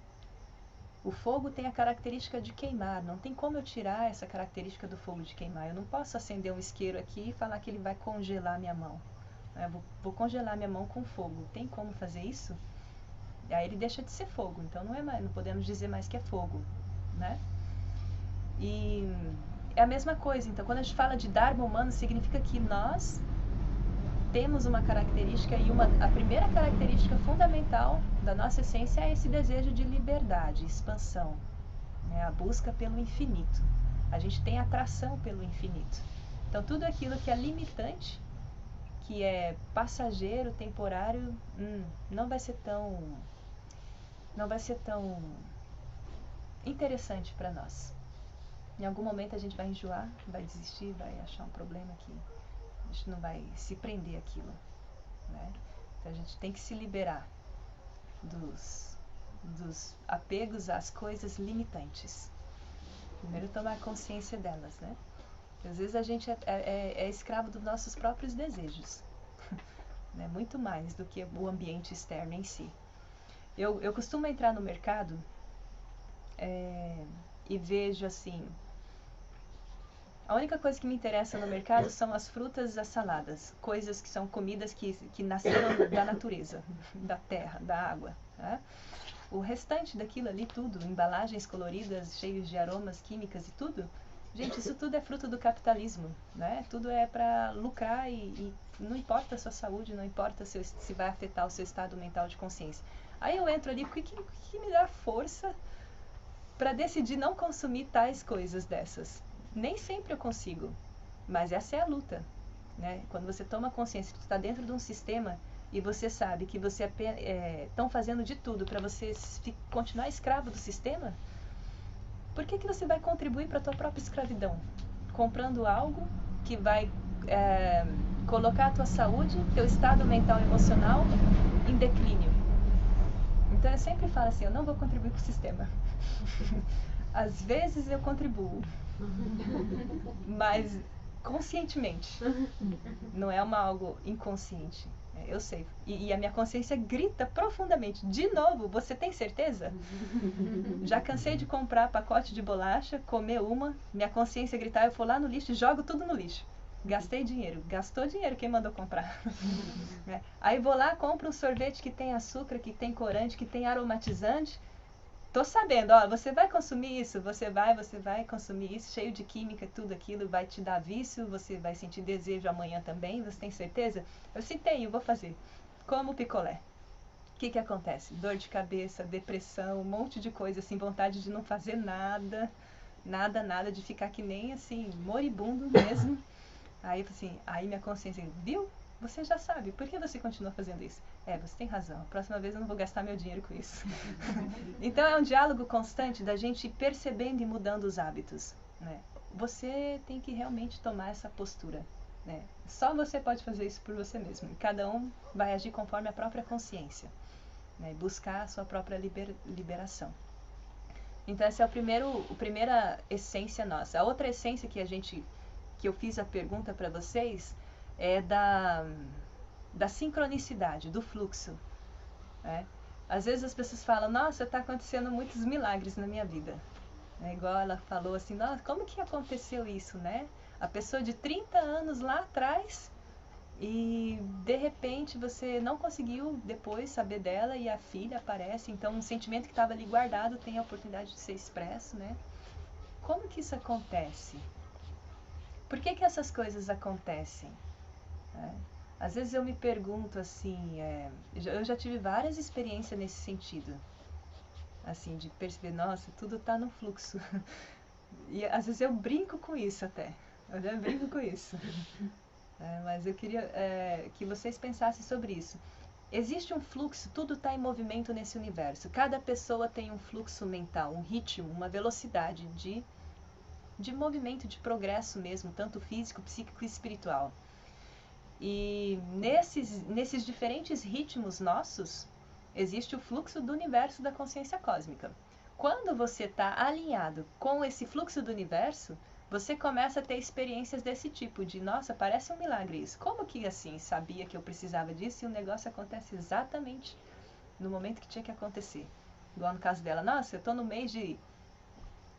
O fogo tem a característica de queimar, não tem como eu tirar essa característica do fogo de queimar. Eu não posso acender um isqueiro aqui e falar que ele vai congelar minha mão. Eu vou congelar minha mão com fogo. Tem como fazer isso? Aí ele deixa de ser fogo, então não podemos dizer mais que é fogo, né? E é a mesma coisa. Então quando a gente fala de Dharma humano, significa que nós temos uma característica, e a primeira característica fundamental da nossa essência é esse desejo de liberdade, expansão, né? A busca pelo infinito. A gente tem atração pelo infinito. Então tudo aquilo que é limitante, que é passageiro, temporário, não vai ser tão interessante para nós. Em algum momento a gente vai enjoar, vai desistir, vai achar um problema que a gente não vai se prender àquilo, né? Então a gente tem que se liberar dos apegos às coisas limitantes. Primeiro tomar consciência delas, né? Às vezes a gente é escravo dos nossos próprios desejos, né? Muito mais do que o ambiente externo em si. Eu costumo entrar no mercado e vejo assim... A única coisa que me interessa no mercado são as frutas e as saladas, coisas que são comidas que nasceram da natureza, da terra, da água, né? O restante daquilo ali tudo, embalagens coloridas, cheios de aromas, químicas e tudo, gente, isso tudo é fruto do capitalismo, né? Tudo é para lucrar e não importa a sua saúde, não importa se vai afetar o seu estado mental de consciência. Aí eu entro ali, porque que me dá força para decidir não consumir tais coisas dessas? Nem sempre eu consigo, mas essa é a luta, né? Quando você toma consciência que você está dentro de um sistema e você sabe que você estão fazendo de tudo para você continuar escravo do sistema, por que você vai contribuir para a tua própria escravidão? Comprando algo que vai colocar a tua saúde, teu estado mental e emocional em declínio. Então eu sempre falo assim, eu não vou contribuir para o sistema. Às vezes eu contribuo, mas conscientemente, não é algo inconsciente. Eu sei, e a minha consciência grita profundamente, de novo, você tem certeza? Já cansei de comprar pacote de bolacha, comer uma, minha consciência gritar, eu vou lá no lixo e jogo tudo no lixo. Gastei dinheiro, gastou dinheiro quem mandou comprar. Aí vou lá, compro um sorvete que tem açúcar, que tem corante, que tem aromatizante. Tô sabendo, ó, você vai consumir isso, você vai consumir isso, cheio de química, tudo aquilo vai te dar vício, você vai sentir desejo amanhã também, você tem certeza? Eu sim tenho, vou fazer. Como picolé. O que acontece? Dor de cabeça, depressão, um monte de coisa, assim, vontade de não fazer nada, nada, de ficar que nem, assim, moribundo mesmo. Aí, assim, aí minha consciência, viu? Você já sabe, por que você continua fazendo isso? Você tem razão, a próxima vez eu não vou gastar meu dinheiro com isso. Então é um diálogo constante da gente ir percebendo e mudando os hábitos, né? Você tem que realmente tomar essa postura, né? Só você pode fazer isso por você mesmo. E cada um vai agir conforme a própria consciência, né? Buscar a sua própria liberação. Então essa é a primeira essência nossa. A outra essência que eu fiz a pergunta para vocês é da sincronicidade, do fluxo. Né? Às vezes as pessoas falam, nossa, está acontecendo muitos milagres na minha vida. Igual ela falou assim, nossa, como que aconteceu isso, né? A pessoa de 30 anos lá atrás e de repente você não conseguiu depois saber dela e a filha aparece, então um sentimento que estava ali guardado tem a oportunidade de ser expresso, né? Como que isso acontece? Por que essas coisas acontecem? Às vezes eu me pergunto assim, eu já tive várias experiências nesse sentido, assim, de perceber, nossa, tudo está no fluxo. E às vezes eu brinco com isso até, mas eu queria que vocês pensassem sobre isso. Existe um fluxo, tudo está em movimento nesse universo. Cada pessoa tem um fluxo mental, um ritmo, uma velocidade de movimento, de progresso mesmo, tanto físico, psíquico e espiritual. E nesses diferentes ritmos nossos, existe o fluxo do universo da consciência cósmica. Quando você está alinhado com esse fluxo do universo, você começa a ter experiências desse tipo, de, nossa, parece um milagre isso. Como que assim, sabia que eu precisava disso e o negócio acontece exatamente no momento que tinha que acontecer? Igual no caso dela, nossa, eu estou no mês de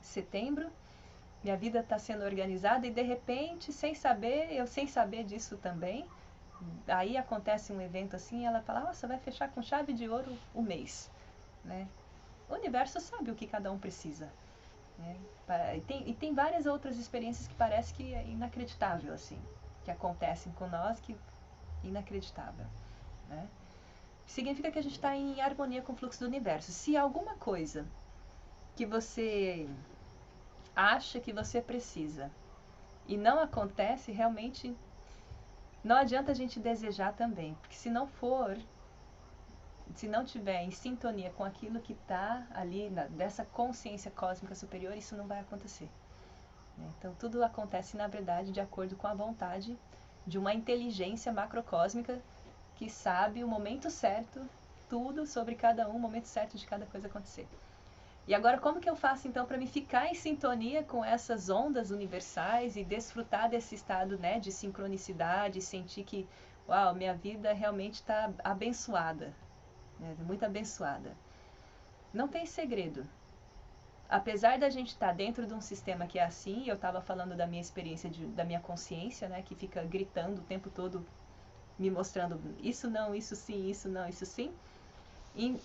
setembro, minha vida está sendo organizada e de repente, sem saber disso também, aí acontece um evento assim, ela fala, nossa, vai fechar com chave de ouro o mês, né? O universo sabe o que cada um precisa, né? E tem várias outras experiências que parece que é inacreditável, assim, que acontecem com nós, que é inacreditável, né? Significa que a gente está em harmonia com o fluxo do universo. Se alguma coisa que você acha que você precisa e não acontece, realmente não adianta a gente desejar também, porque se não tiver em sintonia com aquilo que está ali dessa consciência cósmica superior, isso não vai acontecer, né? Então tudo acontece na verdade de acordo com a vontade de uma inteligência macrocósmica que sabe o momento certo, tudo sobre cada um, o momento certo de cada coisa acontecer. E agora, como que eu faço, então, para me ficar em sintonia com essas ondas universais e desfrutar desse estado, né, de sincronicidade, sentir que, uau, minha vida realmente está abençoada, né, muito abençoada. Não tem segredo. Apesar da gente estar dentro de um sistema que é assim, eu estava falando da minha experiência, da minha consciência, né, que fica gritando o tempo todo, me mostrando isso não, isso sim, isso não, isso sim.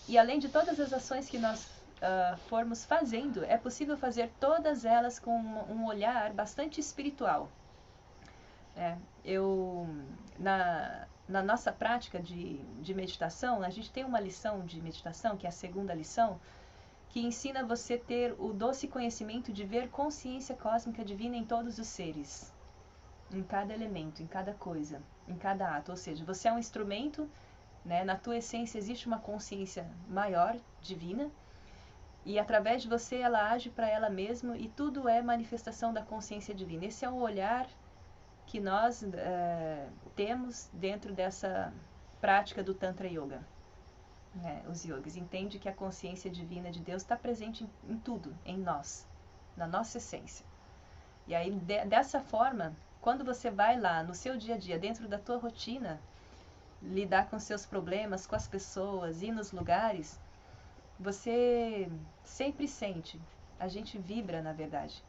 E além de todas as ações que nós formos fazendo, é possível fazer todas elas com um olhar bastante espiritual. Na nossa prática de meditação, a gente tem uma lição de meditação, que é a segunda lição, que ensina você ter o doce conhecimento de ver consciência cósmica divina em todos os seres, em cada elemento, em cada coisa, em cada ato. Ou seja, você é um instrumento, né? Na tua essência existe uma consciência maior, divina, e através de você ela age para ela mesma, e tudo é manifestação da consciência divina. Esse é o olhar que nós temos dentro dessa prática do Tantra Yoga. Os yogis entendem que a consciência divina de Deus está presente em tudo, em nós, na nossa essência. E aí, dessa forma, quando você vai lá no seu dia a dia, dentro da tua rotina, lidar com seus problemas, com as pessoas, ir nos lugares, você sempre sente, a gente vibra, na verdade.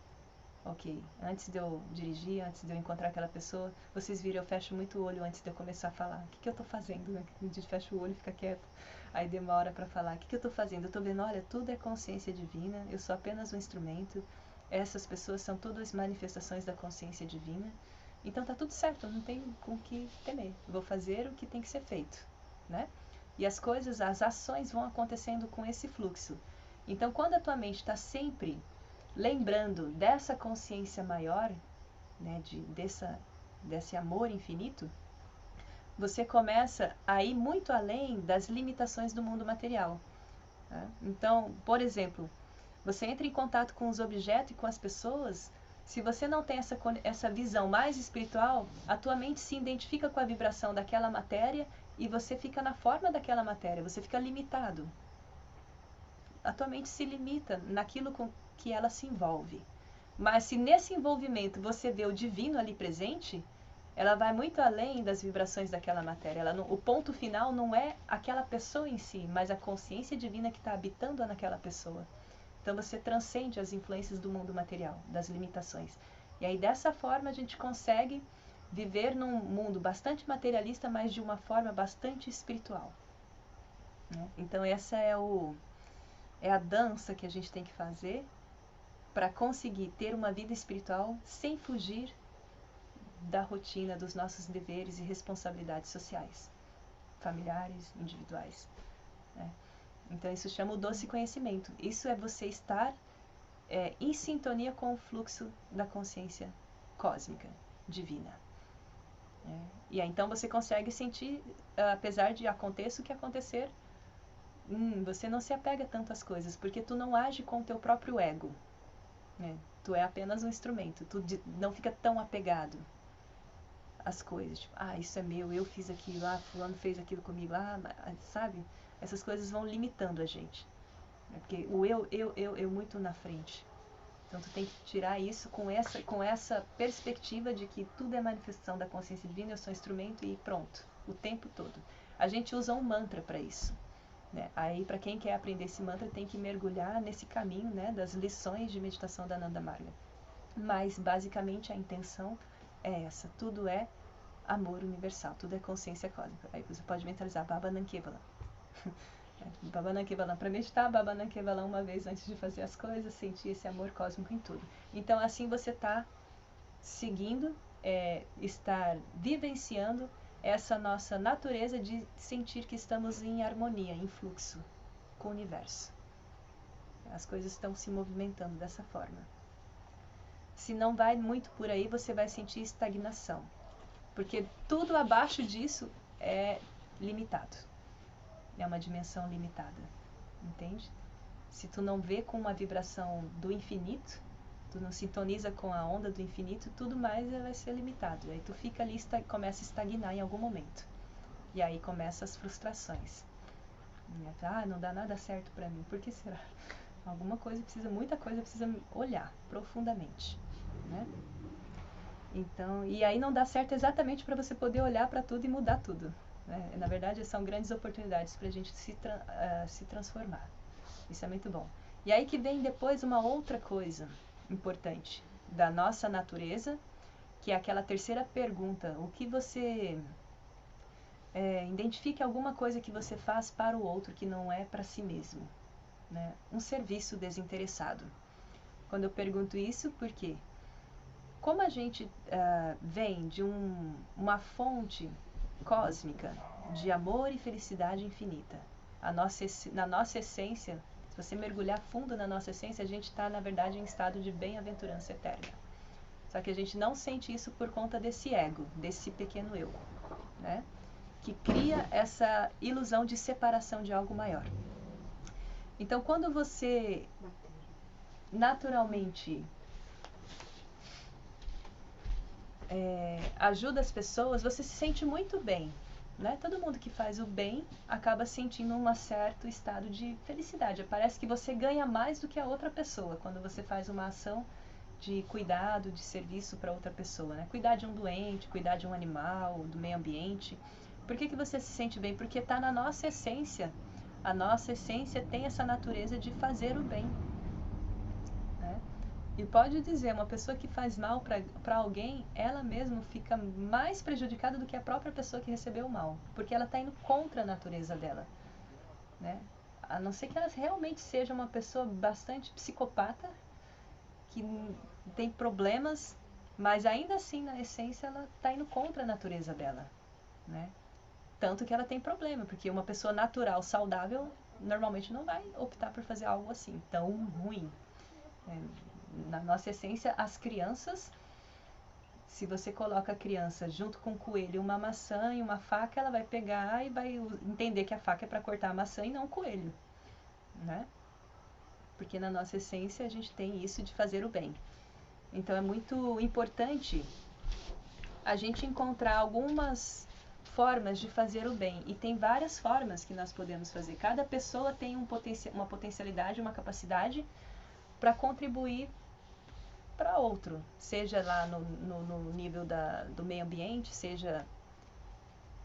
Ok, antes de eu dirigir, antes de eu encontrar aquela pessoa, vocês viram, eu fecho muito o olho antes de eu começar a falar. O que eu estou fazendo? A gente fecha o olho e fica quieto. Aí demora para falar. O que eu estou fazendo? Eu estou vendo, olha, tudo é consciência divina, eu sou apenas um instrumento. Essas pessoas são todas manifestações da consciência divina. Então tá tudo certo, não tem com o que temer. Vou fazer o que tem que ser feito, né? E as coisas, as ações vão acontecendo com esse fluxo. Então quando a tua mente está sempre lembrando dessa consciência maior, né, desse amor infinito, você começa a ir muito além das limitações do mundo material. Tá? Então, por exemplo, você entra em contato com os objetos e com as pessoas, se você não tem essa visão mais espiritual, a tua mente se identifica com a vibração daquela matéria e você fica na forma daquela matéria, você fica limitado. A tua mente se limita naquilo com que ela se envolve. Mas se nesse envolvimento você vê o divino ali presente, ela vai muito além das vibrações daquela matéria. O ponto final não é aquela pessoa em si, mas a consciência divina que está habitando naquela pessoa. Então você transcende as influências do mundo material, das limitações. E aí dessa forma a gente consegue viver num mundo bastante materialista, mas de uma forma bastante espiritual. Né? Então essa é a dança que a gente tem que fazer para conseguir ter uma vida espiritual sem fugir da rotina dos nossos deveres e responsabilidades sociais, familiares, individuais. Né? Então isso chama o doce conhecimento. Isso é você estar em sintonia com o fluxo da consciência cósmica, divina. E aí então você consegue sentir, apesar de aconteça o que acontecer, você não se apega tanto às coisas, porque tu não age com o teu próprio ego. Né? Tu é apenas um instrumento, tu não fica tão apegado às coisas. Tipo, isso é meu, eu fiz aquilo, fulano fez aquilo comigo, sabe? Essas coisas vão limitando a gente. Né? Porque o eu muito na frente. Então tu tem que tirar isso com essa perspectiva de que tudo é manifestação da consciência divina, eu sou instrumento e pronto, o tempo todo. A gente usa um mantra para isso. Né? Aí, para quem quer aprender esse mantra, tem que mergulhar nesse caminho, né, das lições de meditação da Nanda Marga. Mas, basicamente, a intenção é essa. Tudo é amor universal, tudo é consciência cósmica. Aí você pode mentalizar Baba Nankevalam. Baba Nankevalam para meditar, Baba Nankevalam uma vez antes de fazer as coisas, sentir esse amor cósmico em tudo. Então, assim você está seguindo, estar vivenciando essa nossa natureza de sentir que estamos em harmonia, em fluxo com o universo. As coisas estão se movimentando dessa forma. Se não vai muito por aí, você vai sentir estagnação. Porque tudo abaixo disso é limitado. É uma dimensão limitada. Entende? Se tu não vê com uma vibração do infinito, tu não sintoniza com a onda do infinito, tudo mais vai ser limitado. Aí tu fica ali e começa a estagnar em algum momento. E aí começam as frustrações. Não dá nada certo pra mim. Por que será? Muita coisa precisa olhar profundamente. Né? Então, e aí não dá certo exatamente para você poder olhar para tudo e mudar tudo. Né? Na verdade, são grandes oportunidades para a gente se transformar. Isso é muito bom. E aí que vem depois uma outra coisa importante da nossa natureza, que é aquela terceira pergunta. O que você... identifique alguma coisa que você faz para o outro que não é para si mesmo. Né? Um serviço desinteressado. Quando eu pergunto isso, por quê? como a gente vem de uma fonte cósmica de amor e felicidade infinita, na nossa essência, se você mergulhar fundo na nossa essência, a gente está, na verdade, em estado de bem-aventurança eterna. Só que a gente não sente isso por conta desse ego, desse pequeno eu, né? Que cria essa ilusão de separação de algo maior. Então, quando você naturalmente ajuda as pessoas, você se sente muito bem, né? Todo mundo que faz o bem acaba sentindo um certo estado de felicidade. Parece que você ganha mais do que a outra pessoa quando você faz uma ação de cuidado, de serviço para outra pessoa, né? Cuidar de um doente, cuidar de um animal, do meio ambiente. Por que você se sente bem? Porque está na nossa essência. A nossa essência tem essa natureza de fazer o bem, né? E pode dizer, uma pessoa que faz mal para alguém, ela mesma fica mais prejudicada do que a própria pessoa que recebeu o mal, porque ela está indo contra a natureza dela, né? A não ser que ela realmente seja uma pessoa bastante psicopata, que tem problemas, mas ainda assim, na essência, ela está indo contra a natureza dela, né? Tanto que ela tem problema, porque uma pessoa natural, saudável, normalmente não vai optar por fazer algo assim, tão ruim. Na nossa essência, as crianças, se você coloca a criança junto com um coelho, uma maçã e uma faca, ela vai pegar e vai entender que a faca é para cortar a maçã e não o coelho, né? Porque na nossa essência a gente tem isso de fazer o bem. Então é muito importante a gente encontrar algumas formas de fazer o bem. E tem várias formas que nós podemos fazer. Cada pessoa tem uma potencialidade, uma capacidade para contribuir para outro. Seja lá no nível do meio ambiente, seja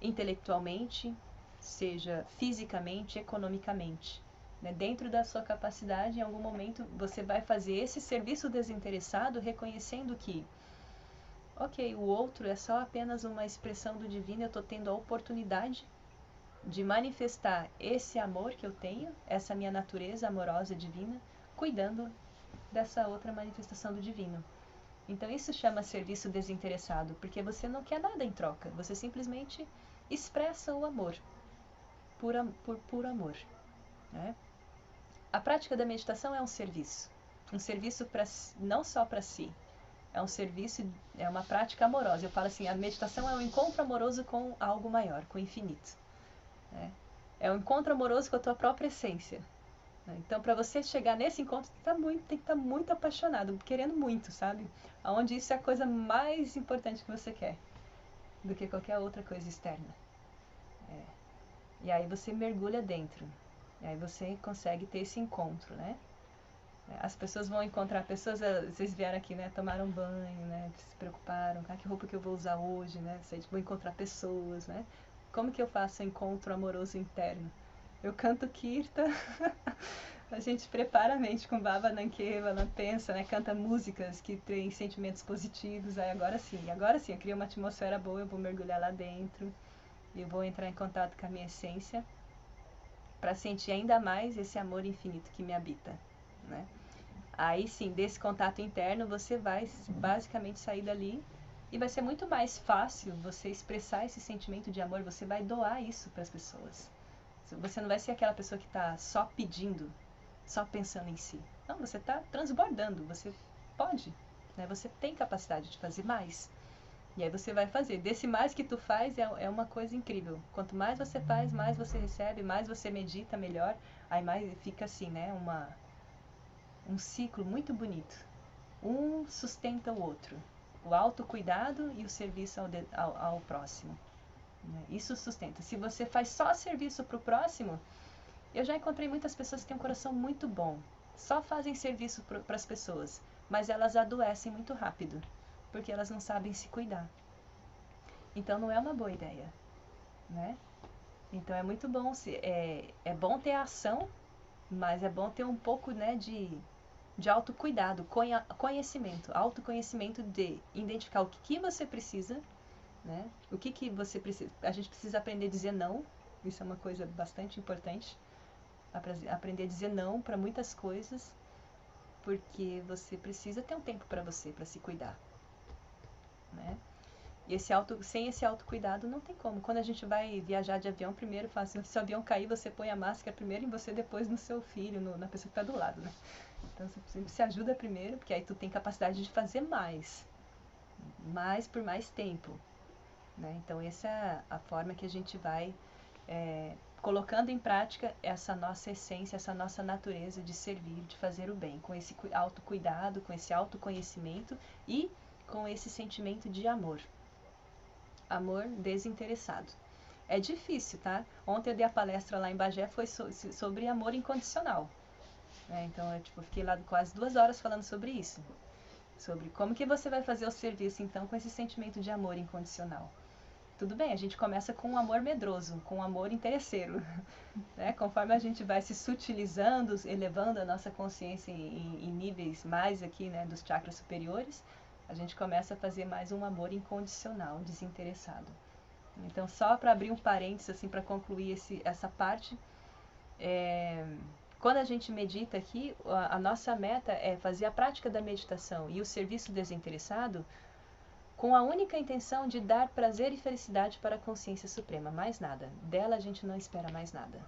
intelectualmente, seja fisicamente, economicamente. Né? Dentro da sua capacidade, em algum momento, você vai fazer esse serviço desinteressado, reconhecendo que, ok, o outro é só apenas uma expressão do divino, eu estou tendo a oportunidade de manifestar esse amor que eu tenho, essa minha natureza amorosa divina, cuidando dessa outra manifestação do divino. Então isso chama serviço desinteressado, porque você não quer nada em troca, você simplesmente expressa o amor, por amor, né? A prática da meditação é um serviço não só para si, é um serviço, é uma prática amorosa. Eu falo assim, a meditação é um encontro amoroso com algo maior, com o infinito, né? É um encontro amoroso com a tua própria essência. Então, para você chegar nesse encontro, tem que estar muito apaixonado, querendo muito, sabe? Onde isso é a coisa mais importante que você quer, do que qualquer outra coisa externa. E aí você mergulha dentro. E aí você consegue ter esse encontro, né? As pessoas vão encontrar pessoas, vocês vieram aqui, né? Tomaram banho, né? Se preocuparam, que roupa que eu vou usar hoje, né? Vocês vão encontrar pessoas, né? Como que eu faço encontro amoroso interno? Eu canto Kirtan, a gente prepara a mente com Baba Nankeva, pensa, né? Canta músicas que têm sentimentos positivos. Aí agora sim, eu crio uma atmosfera boa, eu vou mergulhar lá dentro, eu vou entrar em contato com a minha essência para sentir ainda mais esse amor infinito que me habita, né? Aí sim, desse contato interno, você vai basicamente sair dali e vai ser muito mais fácil você expressar esse sentimento de amor, você vai doar isso para as pessoas. Você não vai ser aquela pessoa que está só pedindo, só pensando em si. Não, você está transbordando, você pode, né? Você tem capacidade de fazer mais. E aí você vai fazer. Desse mais que tu faz é uma coisa incrível. Quanto mais você faz, mais você recebe, mais você medita, melhor. Aí mais fica assim, né? Um ciclo muito bonito. Um sustenta o outro. O autocuidado e o serviço ao próximo. Isso sustenta. Se você faz só serviço para o próximo, eu já encontrei muitas pessoas que têm um coração muito bom, só fazem serviço para as pessoas, mas elas adoecem muito rápido, porque elas não sabem se cuidar. Então não é uma boa ideia, né? Então é muito bom, é bom ter a ação, mas é bom ter um pouco, né, de autocuidado, conhecimento, autoconhecimento de identificar o que você precisa, né? O que você precisa? A gente precisa aprender a dizer não. Isso é uma coisa bastante importante. Aprender a dizer não para muitas coisas, porque você precisa ter um tempo para você, para se cuidar. né? E sem esse autocuidado não tem como. Quando a gente vai viajar de avião, primeiro fala assim, se o avião cair, você põe a máscara primeiro em você, depois no seu filho, na pessoa que está do lado, né? Então você se ajuda primeiro, porque aí tu tem capacidade de fazer mais por mais tempo, né? Então essa é a forma que a gente vai colocando em prática essa nossa essência, essa nossa natureza de servir, de fazer o bem, com esse autocuidado, com esse autoconhecimento e com esse sentimento de amor. Amor desinteressado. É difícil, tá? Ontem eu dei a palestra lá em Bagé, foi sobre amor incondicional. Então eu fiquei lá quase 2 horas falando sobre isso. Sobre como que você vai fazer o serviço, então, com esse sentimento de amor incondicional. Tudo bem, a gente começa com um amor medroso, com um amor interesseiro. Né? Conforme a gente vai se sutilizando, elevando a nossa consciência em níveis mais aqui, né, dos chakras superiores, a gente começa a fazer mais um amor incondicional, desinteressado. Então, só para abrir um parênteses, assim, para concluir essa parte, quando a gente medita aqui, a nossa meta é fazer a prática da meditação e o serviço desinteressado com a única intenção de dar prazer e felicidade para a consciência suprema, mais nada. Dela a gente não espera mais nada.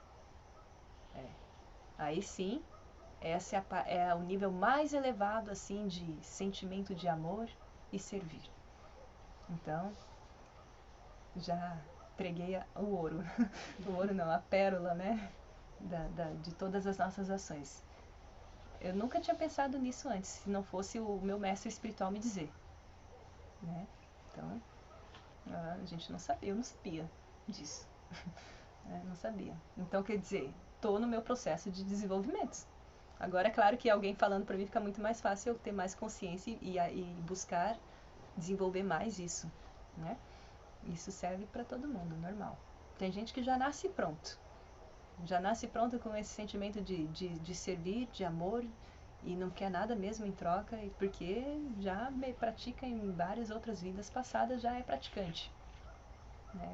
Aí sim, esse é o nível mais elevado assim de sentimento de amor e servir. Então, já preguei o ouro. O ouro não, a pérola, né? De todas as nossas ações. Eu nunca tinha pensado nisso antes, se não fosse o meu mestre espiritual me dizer. Né? Então, a gente não sabia, eu não sabia disso. Não sabia. Então, quer dizer, estou no meu processo de desenvolvimento. Agora, é claro que alguém falando para mim fica muito mais fácil eu ter mais consciência e buscar desenvolver mais isso. Né? Isso serve para todo mundo, normal. Tem gente que já nasce pronto. Já nasce pronto com esse sentimento de servir, de amor, e não quer nada mesmo em troca, porque já pratica em várias outras vidas passadas, já é praticante.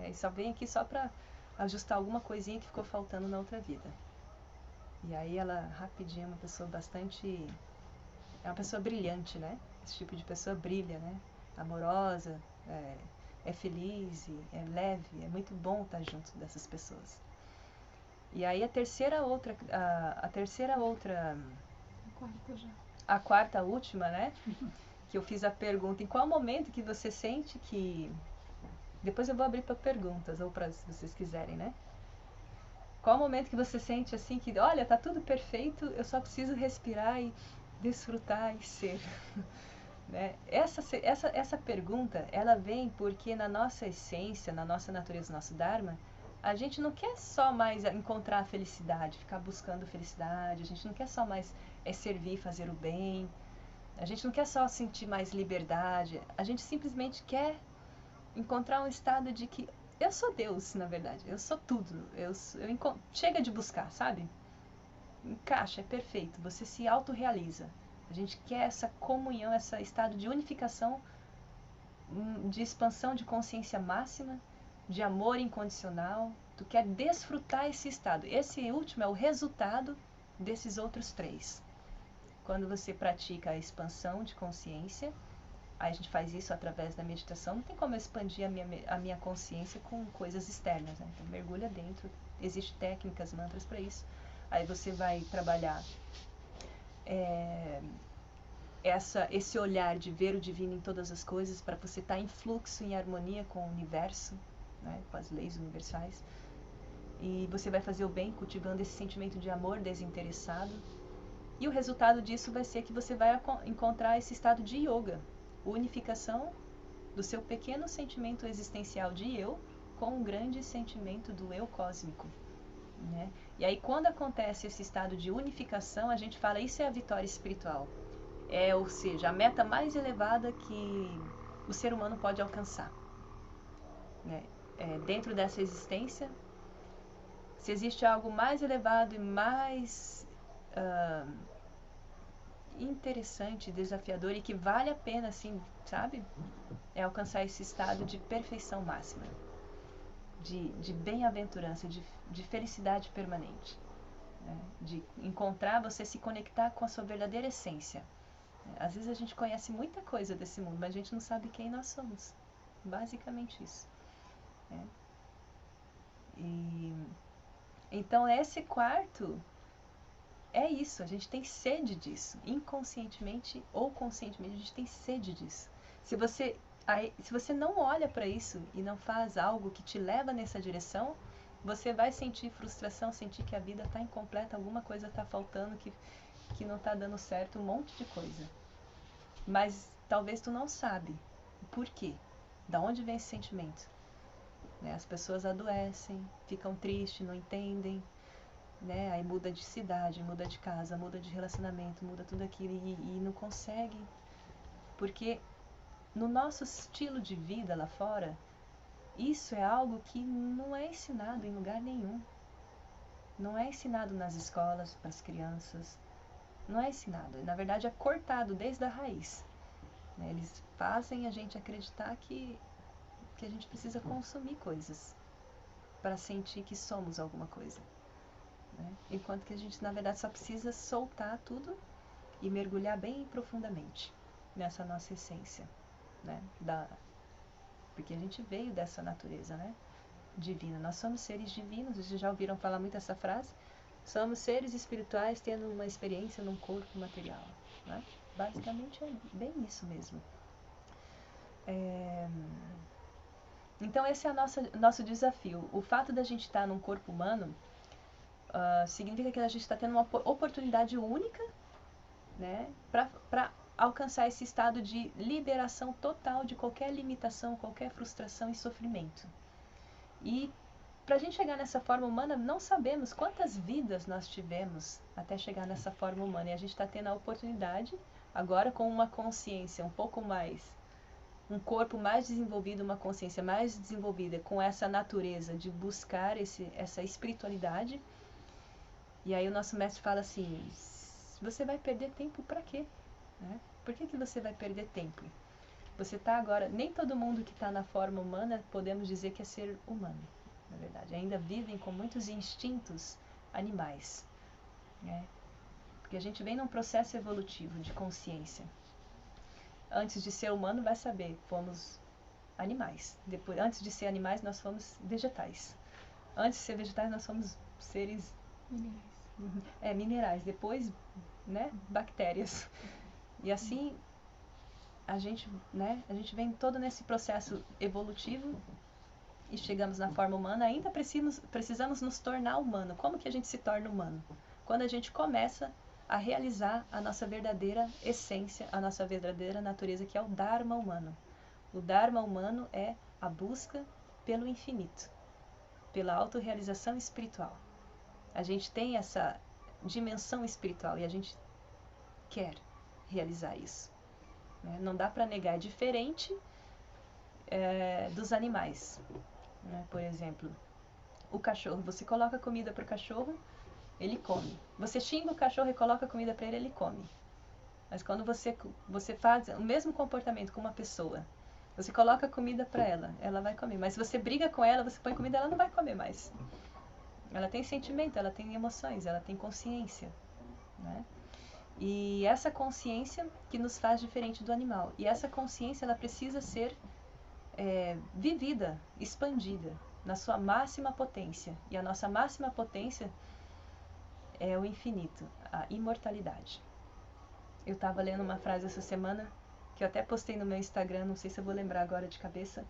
E só vem aqui só para ajustar alguma coisinha que ficou faltando na outra vida. E aí ela, rapidinho, é uma pessoa bastante... É uma pessoa brilhante, né? Esse tipo de pessoa brilha, né? Amorosa, é feliz, é leve, é muito bom estar junto dessas pessoas. E aí a quarta última, né? Que eu fiz a pergunta, em qual momento que você sente que... Depois eu vou abrir para perguntas, ou para se vocês quiserem, né? Qual momento que você sente assim que, olha, tá tudo perfeito, eu só preciso respirar e desfrutar e ser. Né? Essa pergunta, ela vem porque na nossa essência, na nossa natureza, no nosso Dharma, a gente não quer só mais encontrar a felicidade, ficar buscando felicidade, a gente não quer só mais servir, fazer o bem, a gente não quer só sentir mais liberdade, a gente simplesmente quer encontrar um estado de que eu sou Deus, na verdade, eu sou tudo, chega de buscar, sabe? Encaixa, é perfeito, você se autorrealiza. A gente quer essa comunhão, esse estado de unificação, de expansão de consciência máxima, de amor incondicional. Tu quer desfrutar esse estado. Esse último é o resultado desses outros 3. Quando você pratica a expansão de consciência, aí a gente faz isso através da meditação, não tem como eu expandir a minha consciência com coisas externas, né? Então mergulha dentro, existem técnicas, mantras para isso. Aí você vai trabalhar esse olhar de ver o divino em todas as coisas, para você estar em fluxo, em harmonia com o universo, né, com as leis universais. E você vai fazer o bem cultivando esse sentimento de amor desinteressado. E o resultado disso vai ser que você vai encontrar esse estado de yoga, unificação do seu pequeno sentimento existencial de eu com um grande sentimento do eu cósmico. Né? E aí quando acontece esse estado de unificação, a gente fala, isso é a vitória espiritual. Ou seja, a meta mais elevada que o ser humano pode alcançar. Né? Dentro dessa existência, se existe algo mais elevado e mais interessante, desafiador e que vale a pena, assim, sabe? É alcançar esse estado de perfeição máxima, de bem-aventurança, de felicidade permanente. Né? De encontrar, você se conectar com a sua verdadeira essência. Às vezes a gente conhece muita coisa desse mundo, mas a gente não sabe quem nós somos. Basicamente isso. Né? E então esse quarto é isso, a gente tem sede disso. Inconscientemente ou conscientemente, a gente tem sede disso. Se você não olha para isso e não faz algo que te leva nessa direção, você vai sentir frustração, sentir que a vida está incompleta, alguma coisa está faltando, que não está dando certo, um monte de coisa. Mas talvez tu não sabe o porquê, da onde vem esse sentimento. Né? As pessoas adoecem, ficam tristes, não entendem, né? Aí muda de cidade, muda de casa, muda de relacionamento, muda tudo aquilo e não consegue, porque no nosso estilo de vida lá fora, isso é algo que não é ensinado em lugar nenhum. Não é ensinado nas escolas para as crianças, não é ensinado. Na verdade é cortado desde a raiz. Né? Eles fazem a gente acreditar que a gente precisa consumir coisas para sentir que somos alguma coisa. Né? Enquanto que a gente, na verdade, só precisa soltar tudo e mergulhar bem profundamente nessa nossa essência. Né? Porque a gente veio dessa natureza, né? Divina. Nós somos seres divinos, vocês já ouviram falar muito essa frase? Somos seres espirituais tendo uma experiência num corpo material. Né? Basicamente é bem isso mesmo. Então esse é o nosso desafio. O fato da gente estar num corpo humano significa que a gente está tendo uma oportunidade única, né, para alcançar esse estado de liberação total de qualquer limitação, qualquer frustração e sofrimento. E para a gente chegar nessa forma humana, não sabemos quantas vidas nós tivemos até chegar nessa forma humana. E a gente está tendo a oportunidade, agora com uma consciência um pouco mais, um corpo mais desenvolvido, uma consciência mais desenvolvida, com essa natureza de buscar essa espiritualidade. E aí o nosso mestre fala assim, você vai perder tempo para quê? Né? Por que você vai perder tempo? Você está agora, nem todo mundo que está na forma humana podemos dizer que é ser humano, na verdade. Ainda vivem com muitos instintos animais. Né? Porque a gente vem num processo evolutivo de consciência. Antes de ser humano, vai saber, fomos animais. Depois, antes de ser animais, nós fomos vegetais. Antes de ser vegetais, nós fomos seres minerais. Depois, né, bactérias. E assim, a gente vem todo nesse processo evolutivo e chegamos na forma humana. Ainda precisamos nos tornar humano. Como que a gente se torna humano? Quando a gente começa a realizar a nossa verdadeira essência, a nossa verdadeira natureza, que é o Dharma humano. O Dharma humano é a busca pelo infinito, pela autorrealização espiritual. A gente tem essa dimensão espiritual e a gente quer realizar isso. Né? Não dá para negar, é diferente dos animais. Né? Por exemplo, o cachorro, você coloca comida para o cachorro, ele come. Você xinga o cachorro e coloca comida para ele come. Mas quando você faz o mesmo comportamento com uma pessoa, você coloca comida para ela vai comer. Mas se você briga com ela, você põe comida, ela não vai comer mais. Ela tem sentimento, ela tem emoções, ela tem consciência. Né? E essa consciência que nos faz diferente do animal. E essa consciência, ela precisa ser vivida, expandida, na sua máxima potência. E a nossa máxima potência é o infinito, a imortalidade. Eu estava lendo uma frase essa semana, que eu até postei no meu Instagram, não sei se eu vou lembrar agora de cabeça,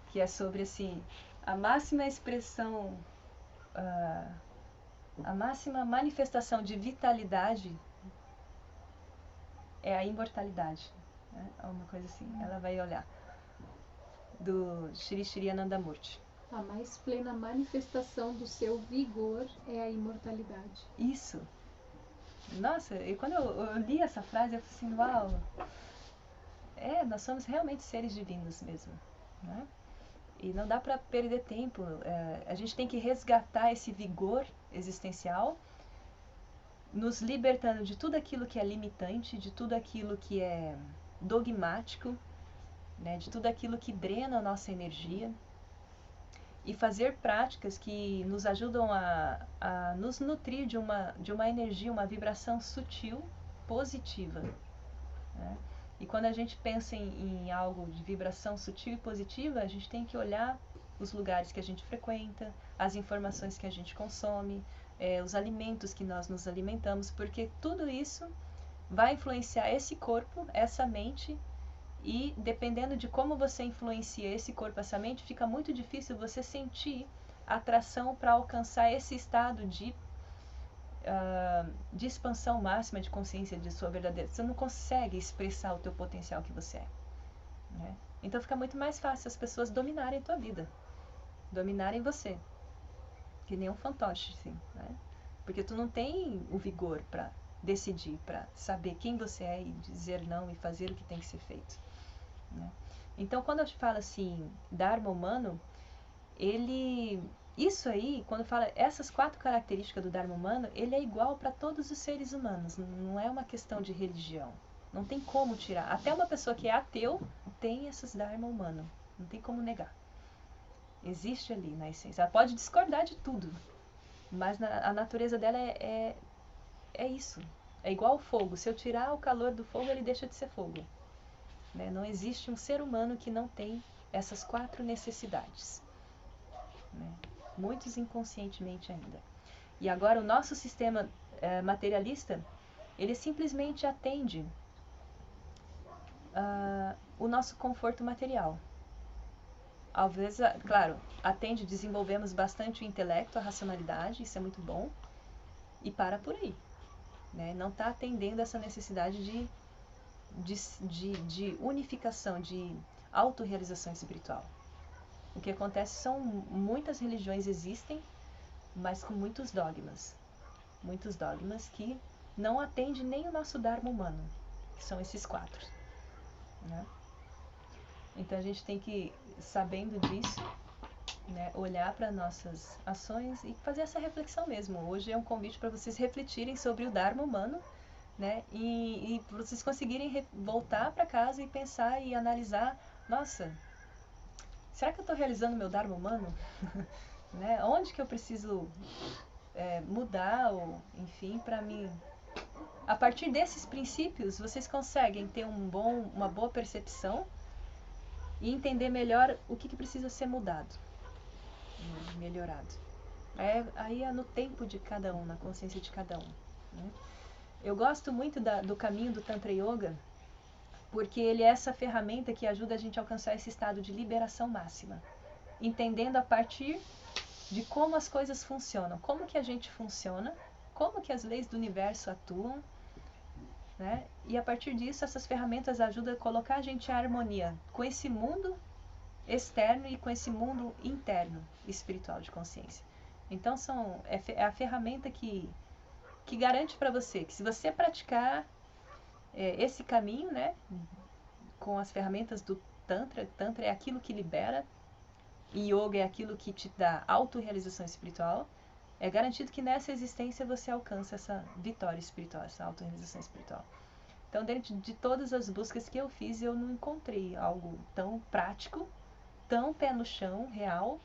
que é sobre assim, a máxima expressão, a máxima manifestação de vitalidade é a imortalidade. Né? Uma coisa assim, ela vai olhar. Do Shri Shri Anandamurti. A mais plena manifestação do seu vigor é a imortalidade. Isso. Nossa, e quando eu li essa frase, eu falei assim, uau, nós somos realmente seres divinos mesmo. Né? E não dá para perder tempo. A gente tem que resgatar esse vigor existencial, nos libertando de tudo aquilo que é limitante, de tudo aquilo que é dogmático, né, de tudo aquilo que drena a nossa energia, e fazer práticas que nos ajudam a nos nutrir de uma energia, uma vibração sutil, positiva. né? E quando a gente pensa em algo de vibração sutil e positiva, a gente tem que olhar os lugares que a gente frequenta, as informações que a gente consome, os alimentos que nós nos alimentamos, porque tudo isso vai influenciar esse corpo, essa mente, e dependendo de como você influencia esse corpo, essa mente, fica muito difícil você sentir atração para alcançar esse estado de expansão máxima de consciência de sua verdadeira. Você não consegue expressar o teu potencial que você é, né? Então fica muito mais fácil as pessoas dominarem a tua vida, dominarem você, que nem um fantoche, assim, né? Porque tu não tem o vigor para decidir, para saber quem você é e dizer não e fazer o que tem que ser feito, né? Então, quando eu te falo assim, Dharma humano, isso aí, quando fala essas 4 características do Dharma humano, ele é igual para todos os seres humanos, não é uma questão de religião, não tem como tirar. Até uma pessoa que é ateu tem esses Dharma humano, não tem como negar. Existe ali na essência. Ela pode discordar de tudo, mas a natureza dela é isso. É igual ao fogo. Se eu tirar o calor do fogo, ele deixa de ser fogo, né? Não existe um ser humano que não tem essas 4 necessidades, né? Muitos inconscientemente ainda. E agora o nosso sistema materialista, ele simplesmente atende o nosso conforto material. Às vezes, claro, atende, desenvolvemos bastante o intelecto, a racionalidade, isso é muito bom, e para por aí, né? Não está atendendo essa necessidade de unificação, de autorrealização espiritual. O que acontece são muitas religiões existem, mas com muitos dogmas que não atendem nem o nosso Dharma humano, que são esses 4, né? Então a gente tem que, sabendo disso, né, olhar para nossas ações e fazer essa reflexão mesmo. Hoje é um convite para vocês refletirem sobre o Dharma humano, né, e vocês conseguirem voltar para casa e pensar e analisar, nossa, será que eu estou realizando meu Dharma humano? Né? Onde que eu preciso mudar, ou enfim, para mim. A partir desses princípios, vocês conseguem ter uma boa percepção e entender melhor o que precisa ser mudado, melhorado. Aí é no tempo de cada um, na consciência de cada um, né? Eu gosto muito do caminho do Tantra Yoga, porque ele é essa ferramenta que ajuda a gente a alcançar esse estado de liberação máxima, entendendo a partir de como as coisas funcionam, como que a gente funciona, como que as leis do universo atuam, né? E a partir disso, essas ferramentas ajudam a colocar a gente em harmonia com esse mundo externo e com esse mundo interno espiritual de consciência. Então é a ferramenta que garante para você que, se você praticar esse caminho, né, com as ferramentas do Tantra é aquilo que libera, e Yoga é aquilo que te dá autorrealização espiritual, é garantido que nessa existência você alcança essa vitória espiritual, essa autorrealização espiritual. Então, dentro de todas as buscas que eu fiz, eu não encontrei algo tão prático, tão pé no chão, real,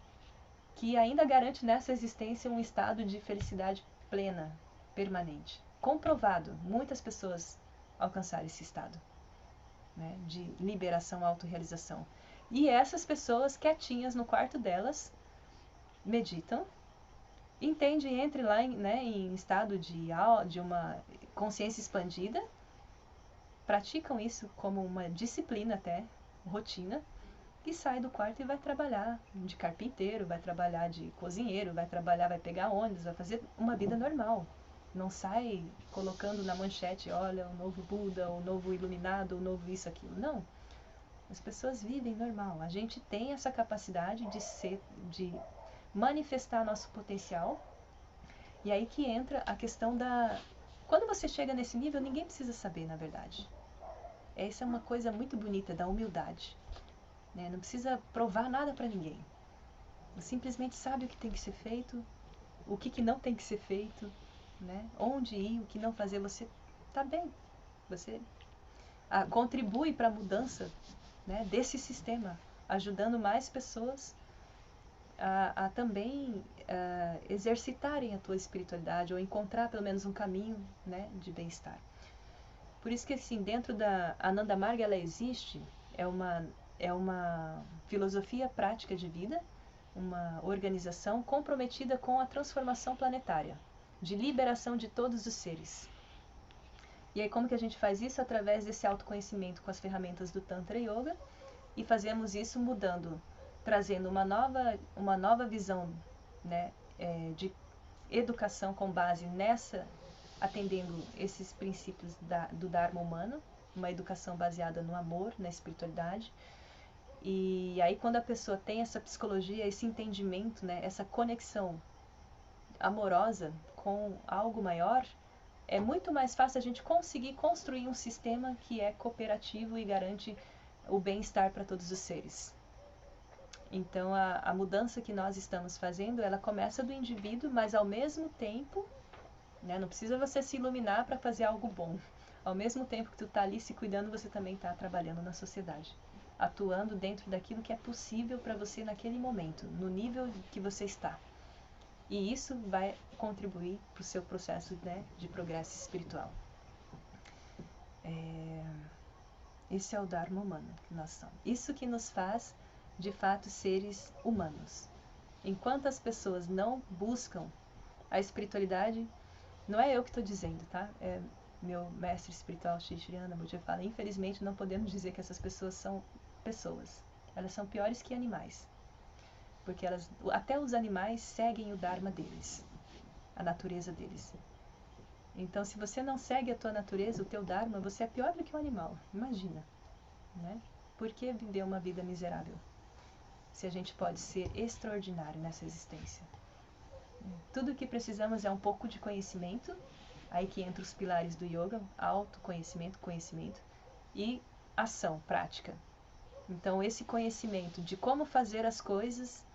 que ainda garante nessa existência um estado de felicidade plena, permanente. Comprovado, muitas pessoas alcançaram esse estado, né, de liberação, autorrealização. E essas pessoas, quietinhas no quarto delas, meditam, entendem, entram lá em estado de uma consciência expandida, praticam isso como uma disciplina até, rotina, e sai do quarto e vai trabalhar de carpinteiro, vai trabalhar de cozinheiro, vai pegar ônibus, vai fazer uma vida normal. Não sai colocando na manchete, olha, o novo Buda, o novo iluminado, o novo isso, aquilo. Não. As pessoas vivem normal. A gente tem essa capacidade de manifestar nosso potencial. E aí que entra a questão da... Quando você chega nesse nível, ninguém precisa saber, na verdade. Essa é uma coisa muito bonita da humildade, né? Não precisa provar nada para ninguém. Você simplesmente sabe o que tem que ser feito, o que não tem que ser feito, né? Onde ir, o que não fazer. Você está bem. Você contribui para a mudança, né, desse sistema, ajudando mais pessoas a também exercitarem a tua espiritualidade, ou encontrar pelo menos um caminho, né, de bem-estar. Por isso que assim, dentro da Ananda Marga ela existe, é uma filosofia prática de vida, uma organização comprometida com a transformação planetária, de liberação de todos os seres. E aí como que a gente faz isso? Através desse autoconhecimento com as ferramentas do Tantra Yoga, e fazemos isso mudando, trazendo uma nova visão, né, de educação com base nessa, atendendo esses princípios do Dharma humano, uma educação baseada no amor, na espiritualidade. E aí quando a pessoa tem essa psicologia, esse entendimento, né, essa conexão amorosa com algo maior, é muito mais fácil a gente conseguir construir um sistema que é cooperativo e garante o bem-estar para todos os seres. Então a mudança que nós estamos fazendo, ela começa do indivíduo, mas ao mesmo tempo, né, não precisa você se iluminar para fazer algo bom. Ao mesmo tempo que tu está ali se cuidando, você também está trabalhando na sociedade, atuando dentro daquilo que é possível para você naquele momento, no nível que você está. E isso vai contribuir para o seu processo, né, de progresso espiritual. Esse é o Dharma humano que nós somos. Isso que nos faz, de fato, seres humanos. Enquanto as pessoas não buscam a espiritualidade, não é eu que estou dizendo, tá? É meu mestre espiritual, Sri Sri Anandabhuti, fala, infelizmente não podemos dizer que essas pessoas são pessoas. Elas são piores que animais. Porque até os animais seguem o Dharma deles, a natureza deles. Então, se você não segue a tua natureza, o teu Dharma, você é pior do que um animal. Imagina, né? Por que viver uma vida miserável? Se a gente pode ser extraordinário nessa existência. Tudo o que precisamos é um pouco de conhecimento, aí que entra os pilares do yoga, autoconhecimento, conhecimento e ação, prática. Então, esse conhecimento de como fazer as coisas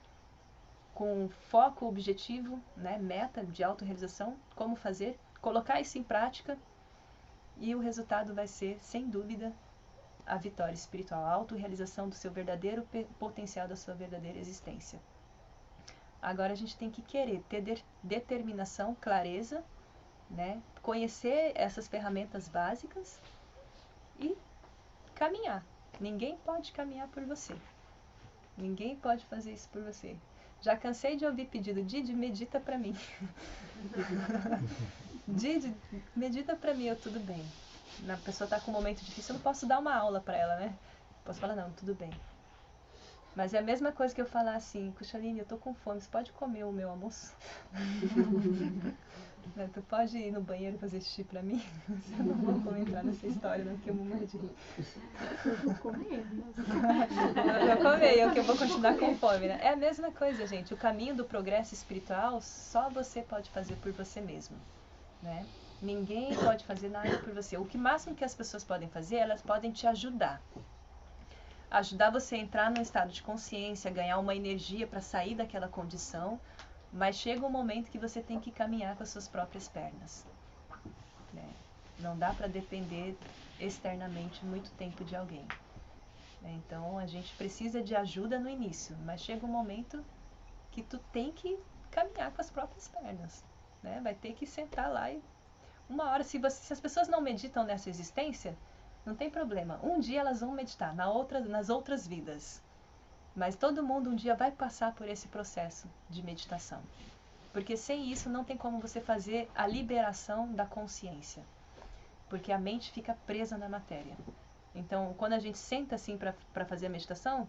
com foco, objetivo, né, meta de autorrealização, como fazer, colocar isso em prática, e o resultado vai ser, sem dúvida, a vitória espiritual, a autorrealização do seu verdadeiro potencial, da sua verdadeira existência. Agora a gente tem que querer ter determinação, clareza, né, conhecer essas ferramentas básicas e caminhar. Ninguém pode caminhar por você. Ninguém pode fazer isso por você. Já cansei de ouvir pedido, Didi, medita pra mim. Didi, medita pra mim, eu tudo bem. A pessoa tá com um momento difícil, eu não posso dar uma aula pra ela, né? Posso falar, não, tudo bem. Mas é a mesma coisa que eu falar assim, Kuchaline, eu tô com fome, você pode comer o meu almoço? Tu pode ir no banheiro fazer xixi pra mim? Eu não vou entrar nessa história, não, porque eu morro de rir. Eu vou comer. Eu comei, que eu vou continuar com fome, né? É a mesma coisa, gente. O caminho do progresso espiritual só você pode fazer por você mesmo, né? Ninguém pode fazer nada por você. O que máximo que as pessoas podem fazer, elas podem te ajudar. Ajudar você a entrar num estado de consciência, ganhar uma energia para sair daquela condição, mas chega um momento que você tem que caminhar com as suas próprias pernas, né? Não dá para depender externamente muito tempo de alguém, né? Então a gente precisa de ajuda no início, mas chega um momento que tu tem que caminhar com as próprias pernas, né? Vai ter que sentar lá e uma hora, se as pessoas não meditam nessa existência, não tem problema. Um dia elas vão meditar, nas outras vidas. Mas todo mundo um dia vai passar por esse processo de meditação. Porque sem isso não tem como você fazer a liberação da consciência. Porque a mente fica presa na matéria. Então, quando a gente senta assim para fazer a meditação,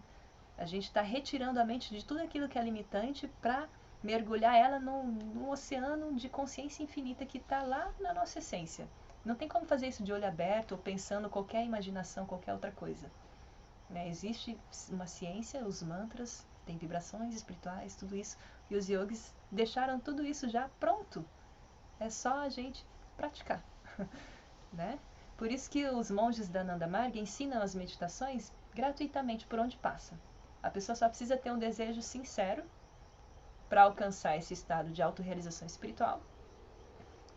a gente está retirando a mente de tudo aquilo que é limitante para mergulhar ela num oceano de consciência infinita que está lá na nossa essência. Não tem como fazer isso de olho aberto ou pensando qualquer imaginação, qualquer outra coisa, né? Existe uma ciência, os mantras, tem vibrações espirituais, tudo isso. E os yogis deixaram tudo isso já pronto. É só a gente praticar, né? Por isso que os monges da Ananda Marga ensinam as meditações gratuitamente por onde passa. A pessoa só precisa ter um desejo sincero para alcançar esse estado de autorrealização espiritual.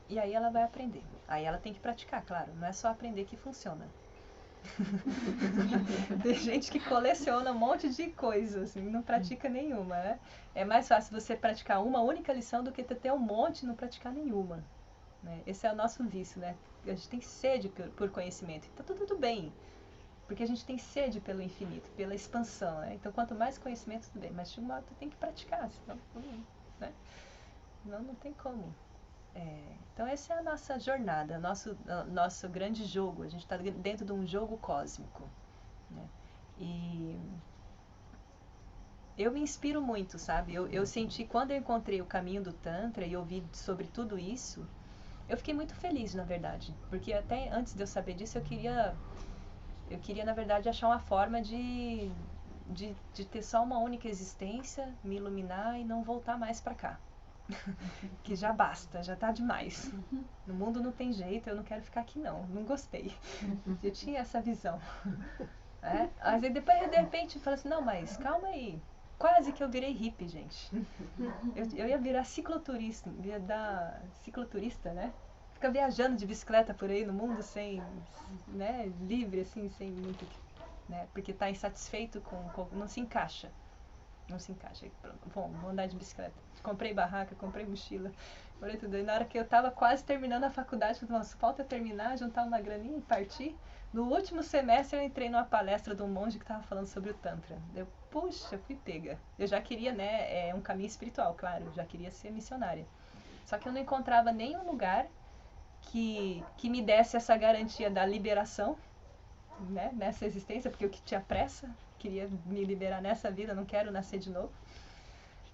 E aí ela vai aprender. Aí ela tem que praticar, claro. Não é só aprender que funciona. Tem gente que coleciona um monte de coisas e não pratica nenhuma, né? É mais fácil você praticar uma única lição do que ter um monte e não praticar nenhuma, né? Esse é o nosso vício, né? A gente tem sede por conhecimento. Então tudo bem, porque a gente tem sede pelo infinito, pela expansão, né? Então quanto mais conhecimento, tudo bem. Mas de uma hora tu tem que praticar, senão, né? Não tem como. Então essa é a nossa jornada, nosso grande jogo. A gente está dentro de um jogo cósmico, né? E eu me inspiro muito, sabe? Eu senti, quando eu encontrei o caminho do Tantra e ouvi sobre tudo isso, eu fiquei muito feliz, na verdade. Porque até antes de eu saber disso, eu queria na verdade, achar uma forma de ter só uma única existência, me iluminar e não voltar mais pra cá. Que já basta, já tá demais. No mundo não tem jeito, eu não quero ficar aqui não gostei. Eu tinha essa visão. Mas aí depois, de repente, eu falei assim, não, mas calma aí. Quase que eu virei hippie, gente. Eu ia virar cicloturista, né? Fica viajando de bicicleta por aí no mundo sem, né, livre, assim, sem muito, né? Porque tá insatisfeito com não se encaixa. Não se encaixa. Bom, vou andar de bicicleta. Comprei barraca, comprei mochila, comprei tudo. E na hora que eu tava quase terminando a faculdade, falei, nossa, falta terminar, juntar uma graninha e partir. No último semestre eu entrei numa palestra de um monge que tava falando sobre o Tantra. Eu, puxa, fui pega. Eu já queria, né, um caminho espiritual, claro, eu já queria ser missionária. Só que eu não encontrava nenhum lugar que me desse essa garantia da liberação, né, nessa existência, porque eu que tinha pressa, queria me liberar nessa vida, não quero nascer de novo.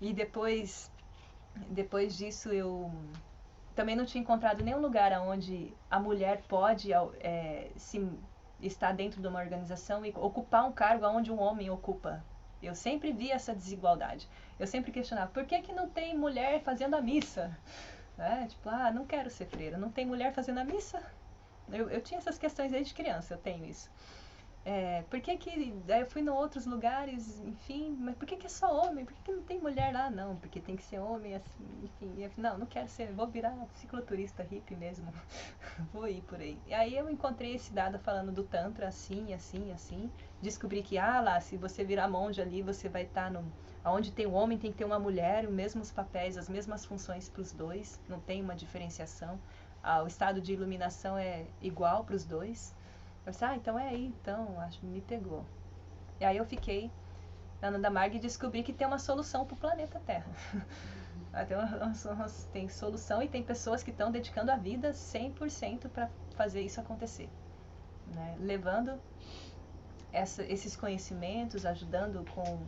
E depois disso eu também não tinha encontrado nenhum lugar onde a mulher pode estar dentro de uma organização e ocupar um cargo onde um homem ocupa. Eu sempre vi essa desigualdade. Eu sempre questionava, por que não tem mulher fazendo a missa? Tipo, não quero ser freira, não tem mulher fazendo a missa? Eu tinha essas questões desde criança, eu tenho isso. Por que daí eu fui em outros lugares, enfim, mas por que é só homem? Por que não tem mulher lá? Não, porque tem que ser homem, assim, enfim. Eu, não quero ser, vou virar cicloturista hippie mesmo. Vou ir por aí. E aí eu encontrei esse dado falando do Tantra, assim, assim, assim. Descobri que, lá, se você virar monge ali, você vai estar onde tem um homem, tem que ter uma mulher, os mesmos papéis, as mesmas funções para os dois, não tem uma diferenciação. O estado de iluminação é igual para os dois. Eu disse, então é aí, então, acho que me pegou. E aí eu fiquei na Ananda Marga e descobri que tem uma solução para o planeta Terra. Tem solução e tem pessoas que estão dedicando a vida 100% para fazer isso acontecer. Né? Levando esses conhecimentos, ajudando com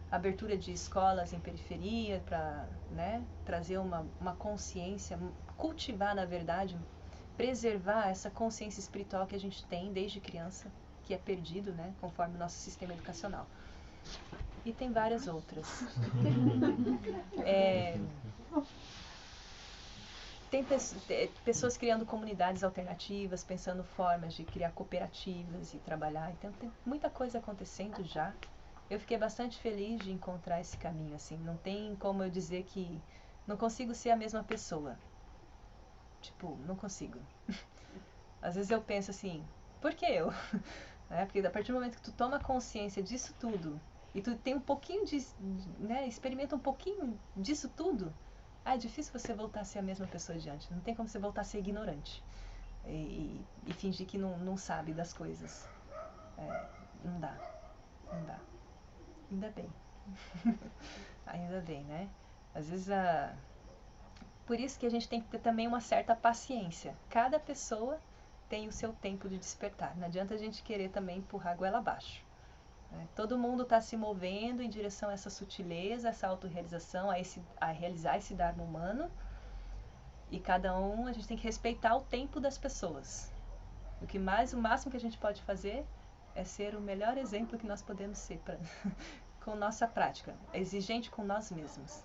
abertura de escolas em periferia para, né, trazer uma consciência, cultivar, na verdade, preservar essa consciência espiritual que a gente tem desde criança, que é perdido, né, conforme o nosso sistema educacional. E tem várias outras. Tem pessoas criando comunidades alternativas, pensando formas de criar cooperativas e trabalhar. Então tem muita coisa acontecendo já. Eu fiquei bastante feliz de encontrar esse caminho, assim. Não tem como eu dizer que não consigo ser a mesma pessoa. Tipo, não consigo. Às vezes eu penso assim, por que eu? Porque a partir do momento que tu toma consciência disso tudo, e tu tem um pouquinho né, experimenta um pouquinho disso tudo, é difícil você voltar a ser a mesma pessoa de antes. Não tem como você voltar a ser ignorante. E fingir que não sabe das coisas. Não dá. Ainda bem. Ainda bem, né? Às vezes por isso que a gente tem que ter também uma certa paciência. Cada pessoa tem o seu tempo de despertar. Não adianta a gente querer também empurrar a goela abaixo. Todo mundo está se movendo em direção a essa sutileza, essa autorrealização, a realizar esse Dharma humano. E cada a gente tem que respeitar o tempo das pessoas. O máximo que a gente pode fazer é ser o melhor exemplo que nós podemos ser com nossa prática. Exigente com nós mesmos.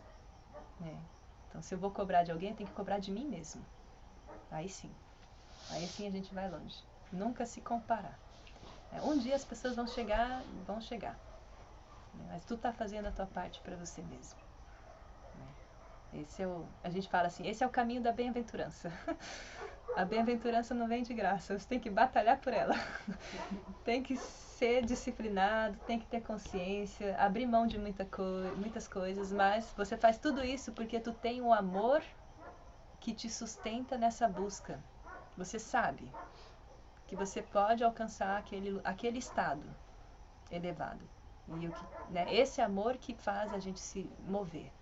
Então, se eu vou cobrar de alguém, eu tenho que cobrar de mim mesmo. Aí sim a gente vai longe. Nunca se comparar. Um dia as pessoas vão chegar. Mas tu tá fazendo a tua parte para você mesmo. A gente fala assim, esse é o caminho da bem-aventurança. A bem-aventurança não vem de graça, você tem que batalhar por ela. Tem que ser disciplinado, tem que ter consciência, abrir mão de muitas coisas, mas você faz tudo isso porque tu tem um amor que te sustenta nessa busca. Você sabe que você pode alcançar aquele estado elevado. E né, esse amor que faz a gente se mover.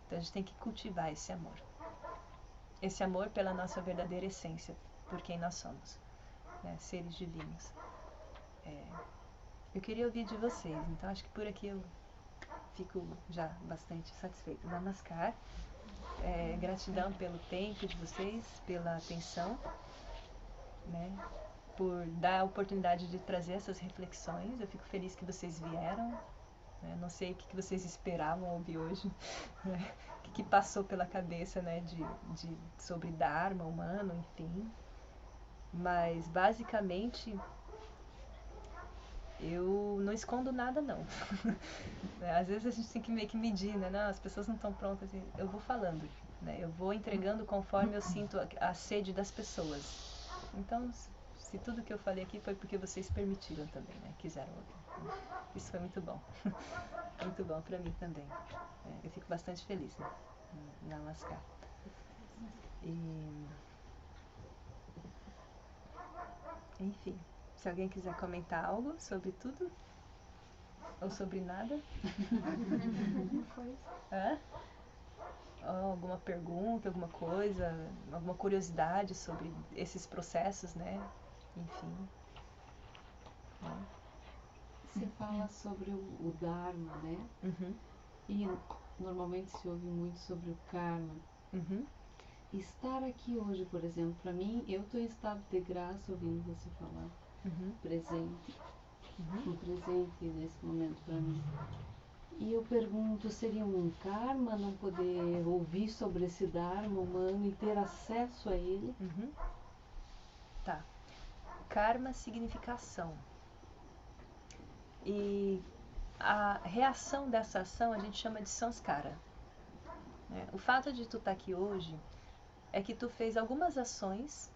Então a gente tem que cultivar esse amor. Esse amor pela nossa verdadeira essência, por quem nós somos, né, seres divinos. Eu queria ouvir de vocês, então acho que por aqui eu fico já bastante satisfeita. Namaskar. Gratidão pelo tempo de vocês, pela atenção, né, por dar a oportunidade de trazer essas reflexões. Eu fico feliz que vocês vieram. Não sei o que vocês esperavam ouvir hoje, né? O que passou pela cabeça, né, sobre Dharma humano, enfim. Mas, basicamente, eu não escondo nada, não. Às vezes a gente tem que meio que medir, né? Não, as pessoas não estão prontas. Eu vou falando, né? Eu vou entregando conforme eu sinto a sede das pessoas. Então, se tudo que eu falei aqui foi porque vocês permitiram também, né? Quiseram ouvir. Isso foi muito bom. Muito bom para mim também. Eu fico bastante feliz, né? Namaskar. Enfim, se alguém quiser comentar algo sobre tudo ou sobre nada. Alguma pergunta, alguma coisa, alguma curiosidade sobre esses processos, né? Enfim. Você fala sobre o Dharma, né? Uhum. E normalmente se ouve muito sobre o karma. Uhum. Estar aqui hoje, por exemplo, para mim, eu estou em estado de graça ouvindo você falar. Uhum. Presente. Uhum. Um presente nesse momento para mim. E eu pergunto, seria um karma não poder ouvir sobre esse Dharma humano e ter acesso a ele? Uhum. Tá. Karma significa ação. E a reação dessa ação a gente chama de samskara. O fato de tu estar aqui hoje é que tu fez algumas ações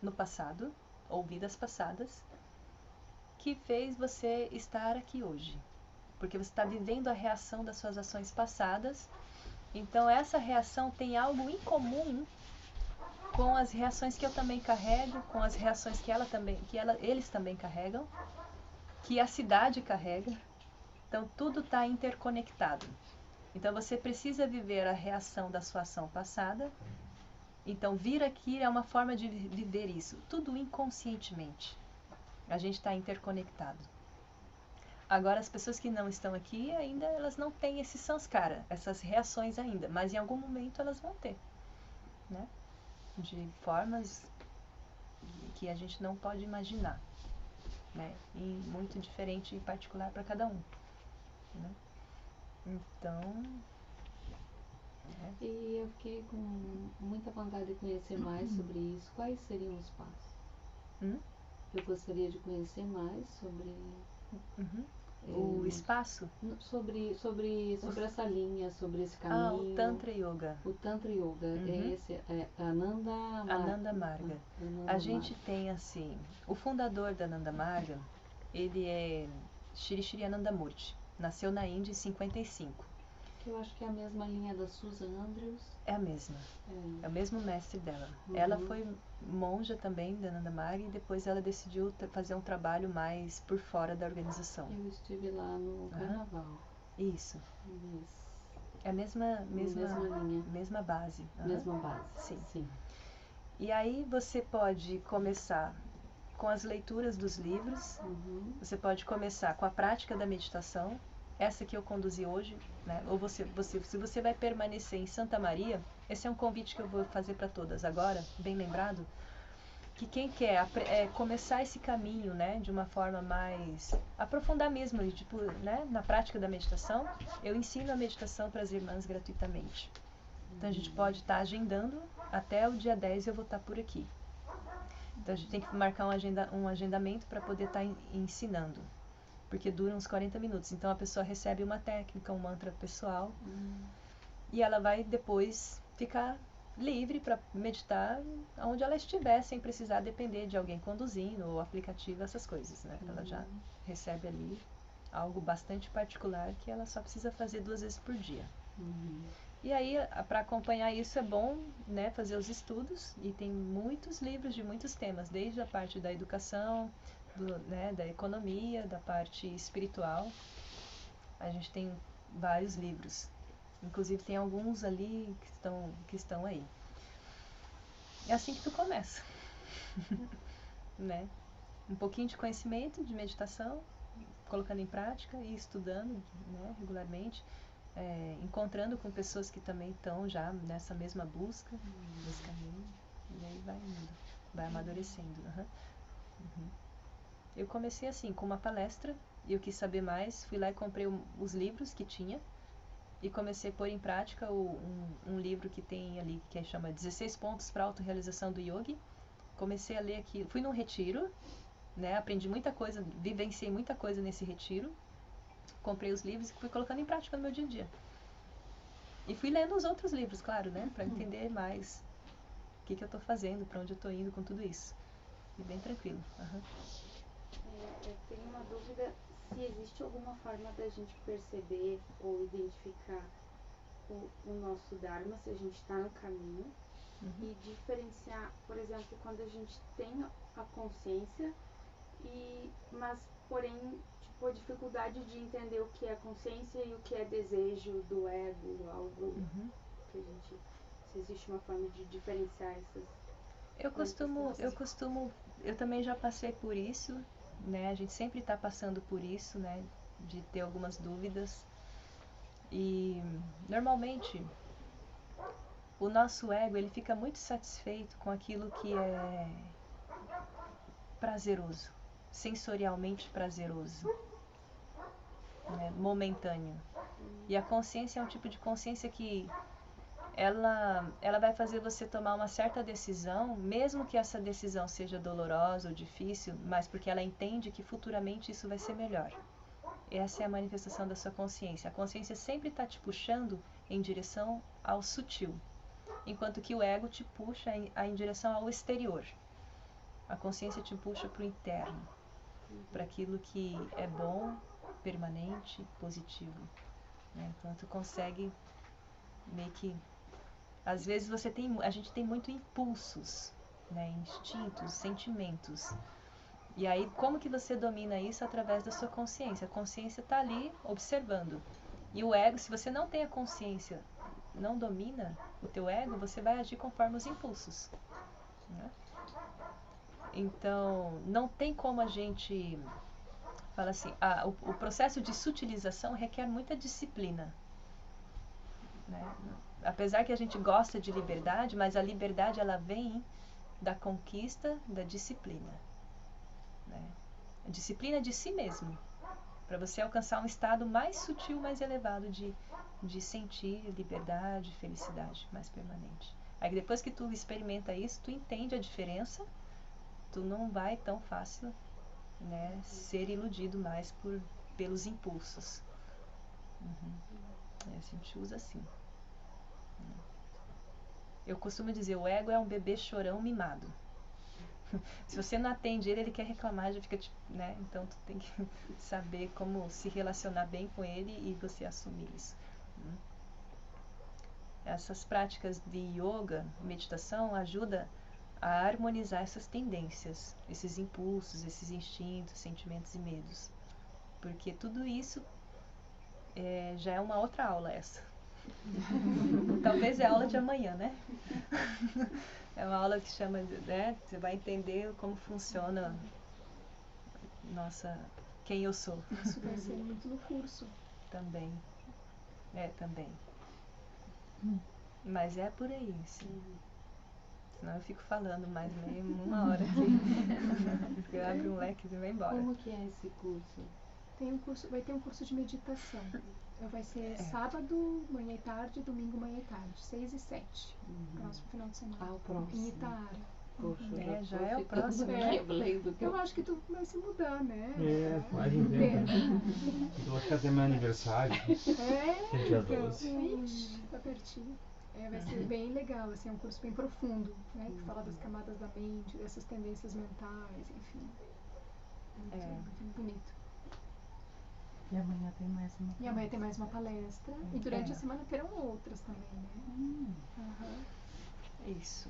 no passado, ou vidas passadas, que fez você estar aqui hoje. Porque você está vivendo a reação das suas ações passadas. Então essa reação tem algo em comum com as reações que eu também carrego, com as reações que eles também carregam, que a cidade carrega. Então tudo está interconectado. Então você precisa viver a reação da sua ação passada. Então vir aqui é uma forma de viver isso, tudo inconscientemente. A gente está interconectado. Agora as pessoas que não estão aqui ainda, elas não têm esse samskara, essas reações ainda, mas em algum momento elas vão ter, né? De formas que a gente não pode imaginar, né? E muito diferente e particular para cada um, né? Então... E eu fiquei com muita vontade de conhecer mais sobre isso. Quais seriam os passos? Eu gostaria de conhecer mais sobre... O espaço? Sobre essa linha, sobre esse caminho. O Tantra Yoga. O Tantra Yoga, é esse, Ananda Marga. A gente tem assim, o fundador da Ananda Marga, ele é Shri Shri Anandamurti. Nasceu na Índia em 55. Que eu acho que é a mesma linha da Susan Andrews. É a mesma. É o mesmo mestre dela. Ela foi monja também da Ananda Marga e depois ela decidiu fazer um trabalho mais por fora da organização. Eu estive lá no carnaval. Isso. É a mesma linha. Mesma base. Mesma base. Sim. E aí você pode começar com as leituras dos livros. Você pode começar com a prática da meditação. Essa que eu conduzi hoje, né? Ou se você vai permanecer em Santa Maria, esse é um convite que eu vou fazer para todas agora, bem lembrado, que quem quer começar esse caminho, né, de uma forma mais aprofundar mesmo, tipo, né, na prática da meditação, eu ensino a meditação para as irmãs gratuitamente. Então a gente pode estar agendando, até o dia 10 eu vou estar por aqui. Então a gente tem que marcar um agendamento para poder estar ensinando. Porque dura uns 40 minutos. Então a pessoa recebe uma técnica, um mantra pessoal. E ela vai depois ficar livre para meditar onde ela estiver, sem precisar depender de alguém conduzindo ou aplicativo, essas coisas, né? Ela já recebe ali algo bastante particular que ela só precisa fazer 2 vezes por dia. E aí, para acompanhar isso é bom, né, fazer os estudos, e tem muitos livros de muitos temas, desde a parte da educação, né, da economia, da parte espiritual. A gente tem vários livros. Inclusive tem alguns ali que estão aí. É assim que tu começa. Né? Um pouquinho de conhecimento, de meditação, colocando em prática e estudando, né, regularmente, encontrando com pessoas que também estão já nessa mesma busca, nesse caminho, e aí vai indo, vai amadurecendo. Eu comecei assim, com uma palestra, e eu quis saber mais, fui lá e comprei os livros que tinha, e comecei a pôr em prática um livro que tem ali, que chama 16 pontos para a autorrealização do yogi. Comecei a ler aquilo, fui num retiro, né, aprendi muita coisa, vivenciei muita coisa nesse retiro, comprei os livros e fui colocando em prática no meu dia a dia. E fui lendo os outros livros, claro, né, para entender mais o que eu estou fazendo, para onde eu estou indo com tudo isso. E bem tranquilo. Eu tenho uma dúvida se existe alguma forma da gente perceber ou identificar o nosso Dharma, se a gente está no caminho, e diferenciar, por exemplo, quando a gente tem a consciência, mas porém tipo, a dificuldade de entender o que é consciência e o que é desejo do ego, algo que a gente, se existe uma forma de diferenciar essas. Eu também já passei por isso, né? A gente sempre está passando por isso, né? De ter algumas dúvidas. E normalmente o nosso ego, ele fica muito satisfeito com aquilo que é prazeroso, sensorialmente prazeroso, né? Momentâneo. E a consciência é um tipo de consciência que ela vai fazer você tomar uma certa decisão, mesmo que essa decisão seja dolorosa ou difícil, mas porque ela entende que futuramente isso vai ser melhor. Essa é a manifestação da sua consciência. A consciência sempre está te puxando em direção ao sutil, enquanto que o ego te puxa em direção ao exterior. A consciência te puxa para o interno, para aquilo que é bom, permanente, positivo. Né? Então tu consegue meio que... Às vezes a gente tem muito impulsos, né? Instintos, sentimentos. E aí, como que você domina isso? Através da sua consciência. A consciência está ali observando. E o ego, se você não tem a consciência, não domina o teu ego, você vai agir conforme os impulsos. Né? Então, não tem como a gente... Fala assim, o processo de sutilização requer muita disciplina. Né? Apesar que a gente gosta de liberdade, mas a liberdade ela vem da conquista da disciplina. Né? A disciplina de si mesmo, para você alcançar um estado mais sutil, mais elevado de sentir liberdade, felicidade mais permanente. Aí depois que tu experimenta isso, tu entende a diferença, tu não vai tão fácil, né, ser iludido mais pelos impulsos. A gente usa assim. Eu costumo dizer, o ego é um bebê chorão mimado. Se você não atende ele quer reclamar, já fica tipo, né? Então tu tem que saber como se relacionar bem com ele e você assumir isso. Essas práticas de yoga, meditação, ajudam a harmonizar essas tendências, esses impulsos, esses instintos, sentimentos e medos. Porque tudo isso já é uma outra aula essa. Talvez é a aula de amanhã, né? É uma aula que chama, né? Você vai entender como funciona quem eu sou. Isso vai ser muito no curso. Também. Também. Mas é por aí, sim. Senão eu fico falando mais meio uma hora aqui. Eu abro um leque e vai embora. Como que é esse curso? Vai ter um curso de meditação. Vai ser sábado, manhã e tarde, domingo, manhã e tarde, 6 e 7. Próximo final de semana. O próximo. Em Itaara. Poxa, já é o próximo. Eu acho que tu vai se mudar, né? Mais um tempo. Eu acho que até meu aniversário. Dia 12. Ixi, tá pertinho. Vai ser bem legal, assim, é um curso bem profundo, né? Que fala das camadas da mente, dessas tendências mentais, enfim. Muito bonito. E amanhã tem mais uma. E amanhã tem mais uma palestra. E durante a semana terão outras também, né? Aham. Isso.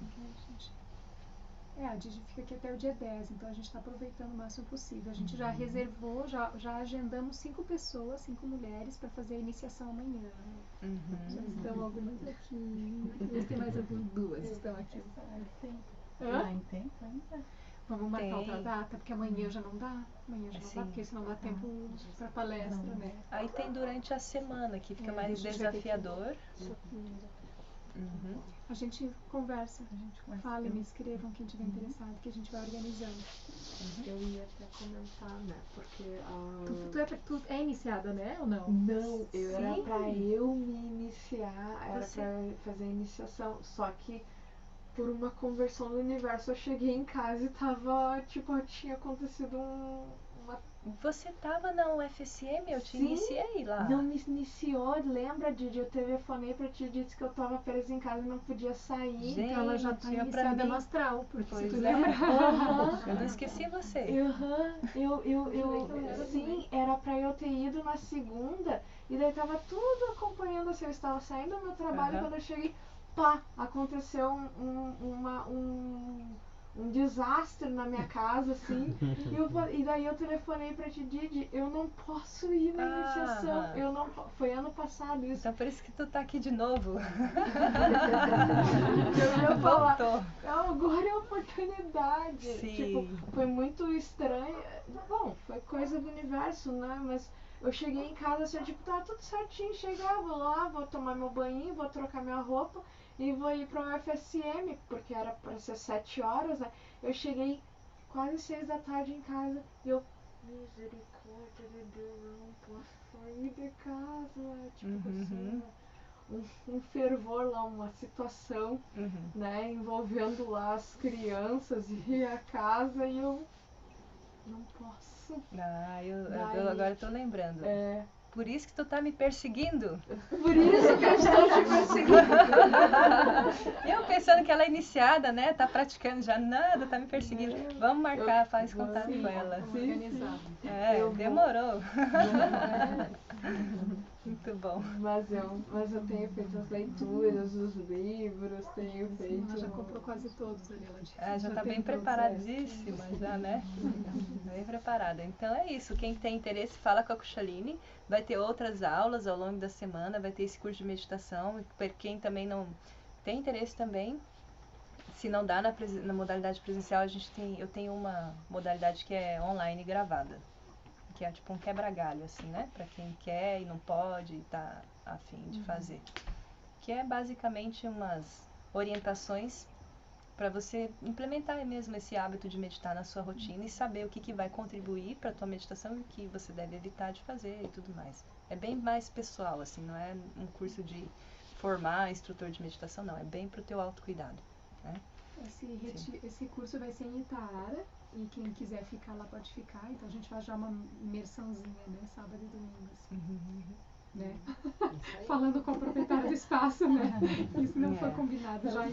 A Digi fica aqui até o dia 10, então a gente está aproveitando o máximo possível. A gente já reservou, já agendamos 5 pessoas, 5 mulheres para fazer a iniciação amanhã. Já estão algumas aqui. Tem mais algumas, 2 estão aqui. Tem tempo ainda? Vamos marcar outra data, porque amanhã já não dá. Amanhã já não dá, porque senão dá tempo para palestra, né? Aí tem durante a semana que fica mais desafiador. A gente conversa, fala e me escrevam quem tiver interessado, que a gente vai organizando. Eu ia até comentar, né? Porque Tu é iniciada, né? Ou não? Não, era pra eu me iniciar, era pra fazer a iniciação. Só que por uma conversão do universo eu cheguei em casa e tava, tipo, tinha acontecido uma... Você tava na UFSM? Eu te iniciei lá. Não me iniciou, lembra, Didi? Eu telefonei pra ti e disse que eu tava presa em casa e não podia sair. Gente, então ela já tá iniciada no astral, porque se tu lembra. Eu não esqueci você. Sim, era pra eu ter ido na segunda e daí tava tudo acompanhando assim, eu estava saindo do meu trabalho quando eu cheguei, pá, aconteceu um desastre na minha casa, assim, e daí eu telefonei pra ti, Didi, eu não posso ir na iniciação, eu não foi ano passado isso. Então por isso que tu tá aqui de novo. Eu ia falar, Voltou. agora é a oportunidade. Sim. Tipo, foi muito estranho. Bom, foi coisa do universo, né? Mas eu cheguei em casa assim, tipo, tá tudo certinho, chegar, vou lá, vou tomar meu banho, vou trocar minha roupa e vou ir pra UFSM, porque era pra ser 7 horas, né? Eu cheguei quase 6 da tarde em casa e eu, misericórdia de Deus, eu não posso sair de casa. Tipo, um fervor lá, uma situação, né, envolvendo lá as crianças e a casa e eu não posso. Eu agora tô lembrando. Por isso que tu tá me perseguindo. Por isso que eu estou te perseguindo. Eu pensando que ela é iniciada, né? Tá praticando já nada, tá me perseguindo. Vamos marcar, faz contato com ela. Demorou. Muito bom. Mas eu tenho feito as leituras, os livros, tenho feito. Ela já comprou quase todos ali, ela disse. Já tá bem preparadíssima, já, né? Bem preparada. Então é isso. Quem tem interesse, fala com a Kushalini. Vai ter outras aulas ao longo da semana, vai ter esse curso de meditação. Para quem também não tem interesse também, se não dá na modalidade presencial, eu tenho uma modalidade que é online gravada. Que é tipo um quebra-galho, assim, né? Pra quem quer e não pode e tá a fim de fazer. Que é basicamente umas orientações para você implementar mesmo esse hábito de meditar na sua rotina e saber o que vai contribuir para a tua meditação e o que você deve evitar de fazer e tudo mais. É bem mais pessoal, assim, não é um curso de formar instrutor de meditação, não. É bem pro teu autocuidado, né? Esse curso vai ser em Itaara e quem quiser ficar lá pode ficar. Então a gente vai já uma imersãozinha, né? Sábado e domingo, assim. Né? Falando com o proprietário do espaço, né? Isso não foi combinado já.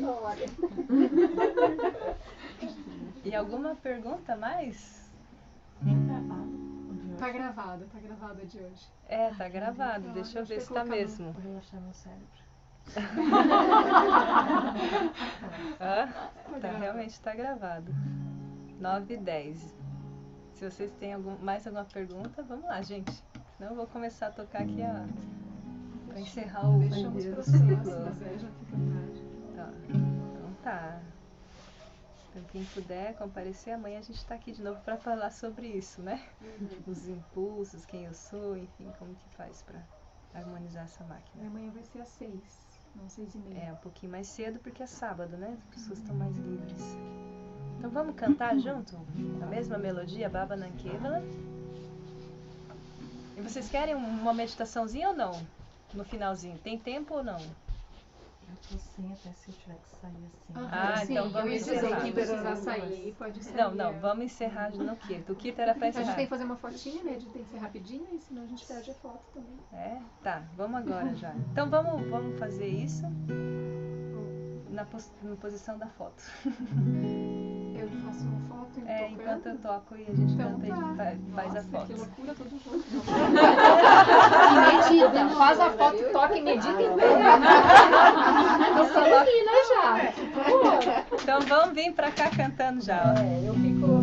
E alguma pergunta a mais? Tá gravado de hoje. Tá gravado. Deixa eu ver se tá mesmo. Vou relaxar meu cérebro. Realmente tá gravado. 9h10. Se vocês têm mais alguma pergunta, vamos lá, gente. Senão eu vou começar a tocar aqui pra encerrar o Deixamos para os próximos, já fica tarde. Então tá. Então quem puder comparecer, amanhã a gente tá aqui de novo para falar sobre isso, né? Os impulsos, quem eu sou, enfim, como que faz para harmonizar essa máquina. Amanhã vai ser às 6, não 6h30. Um pouquinho mais cedo porque é sábado, né? As pessoas estão mais livres. Então vamos cantar junto? A mesma melodia, Baba Nankevala. E vocês querem uma meditaçãozinha ou não? No finalzinho. Tem tempo ou não? Eu tô sem até se eu tiver que sair assim. Então vamos encerrar. Que precisar sair, pode sair. Não, vamos encerrar no Kirta. O Kirta era pra encerrar. A gente tem que fazer uma fotinha, né? A gente tem que ser rapidinho, e senão a gente perde a foto também. Tá, vamos agora já. Então vamos fazer isso. na posição da foto. Eu faço uma foto enquanto eu toco e a gente Então canta e faz a foto. Que loucura, tudo junto. E medita, faz a foto, toca e medita em pé. Eu sou menina já. Então vamos vir pra cá cantando já. Ó. Eu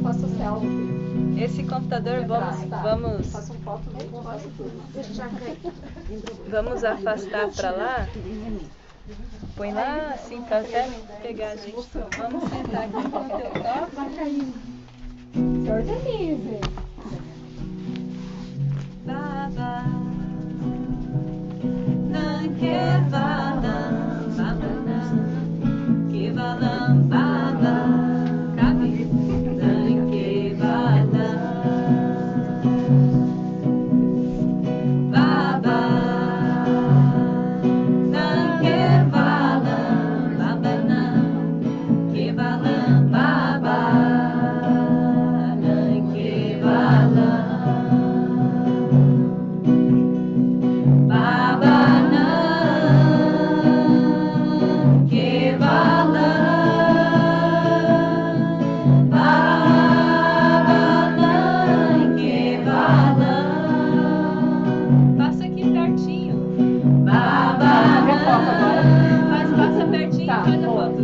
faço selfie. Esse computador vamos Faço um foto, faço tudo. vamos afastar pra lá. Põe lá assim pra até pegar a gente. Vamos sentar aqui enquanto eu toco. Se organize. Baba, não kevalam, babalam, kevalam, baba, cabe, não kevalam, baba, não kevalam, baba não, kevalam, baba, não kevalam. Passa aqui pertinho. Passa pertinho, faz a foto.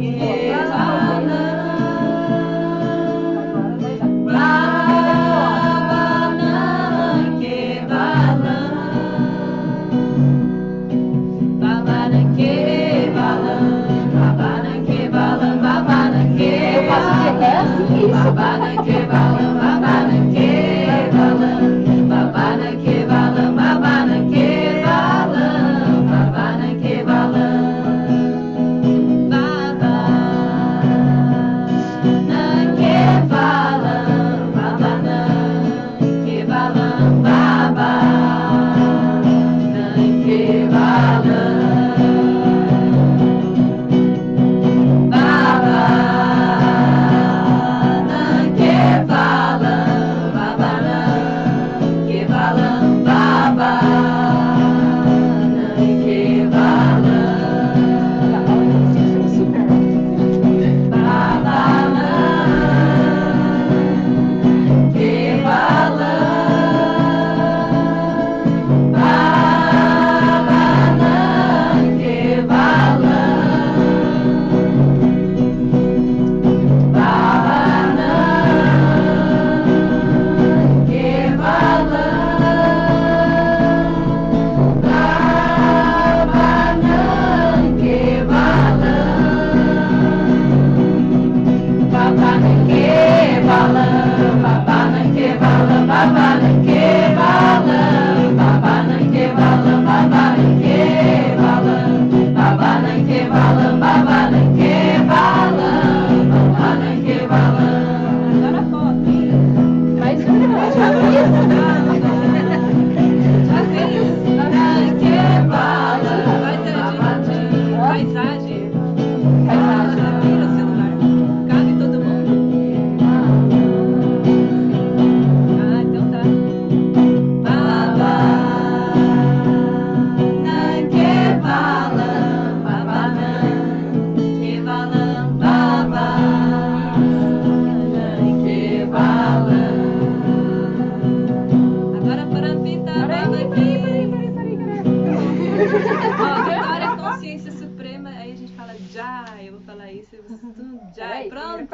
Jai, pronto.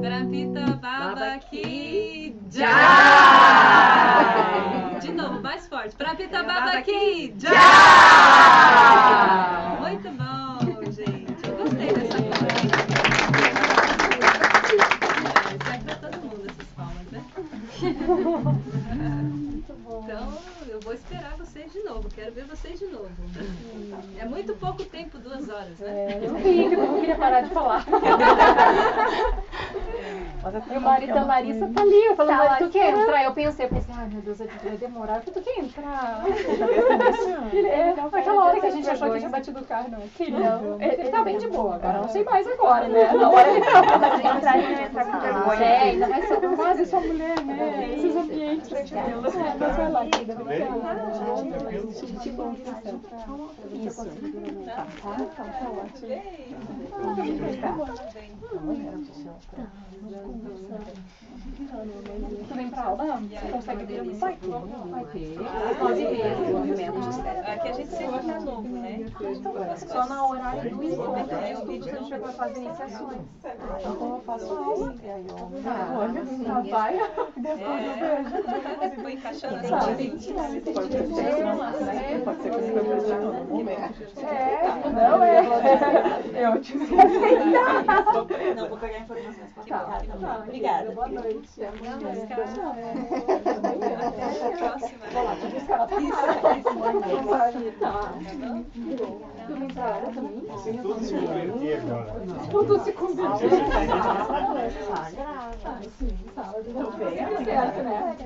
Parapita Baba Ki Jai. De novo, mais forte. Parapita Baba Ki Jai. Muito bom, gente. Eu gostei dessa palma. Isso é pra todo mundo, essas palmas, né? Muito bom. Então, eu vou esperar vocês de novo. Quero ver vocês de novo. É muito pouco tempo, 2 horas, né? Eu não queria parar de falar. E o marido da Larissa tá ali. Eu falei, Larissa, tu quer entrar? Eu pensei, ai meu Deus, vai demorar. Eu falei, tu quer entrar? Aquela hora que a gente achou que tinha batido o carro, não. Não, ele tá bem de boa. Agora não sei mais agora, né? Na hora ele entrar com vergonha. Ainda mais ser quase sua mulher, né? Esses ambientes. Mas vai lá, querida. Que bom que você isso. Tá ótimo. Tu vem pra aula? Você consegue ver o vai ter. Pode ver o movimento de espera. Aqui a gente sempre tá novo, né? Só no horário do encontro de estudos a gente vai fazer as iniciações. Então eu faço aula. Olha, vai. Depois eu vejo. Foi encaixando Pode essa não é. Eu tive que aceitar. Não, vou pegar informações pra Tá, Obrigada. Boa noite. Próxima. Vou lá te buscar. Tá. Tu vem pra aula também? Tudo se converter agora. Tudo se converter. Sim, sala de certo, né?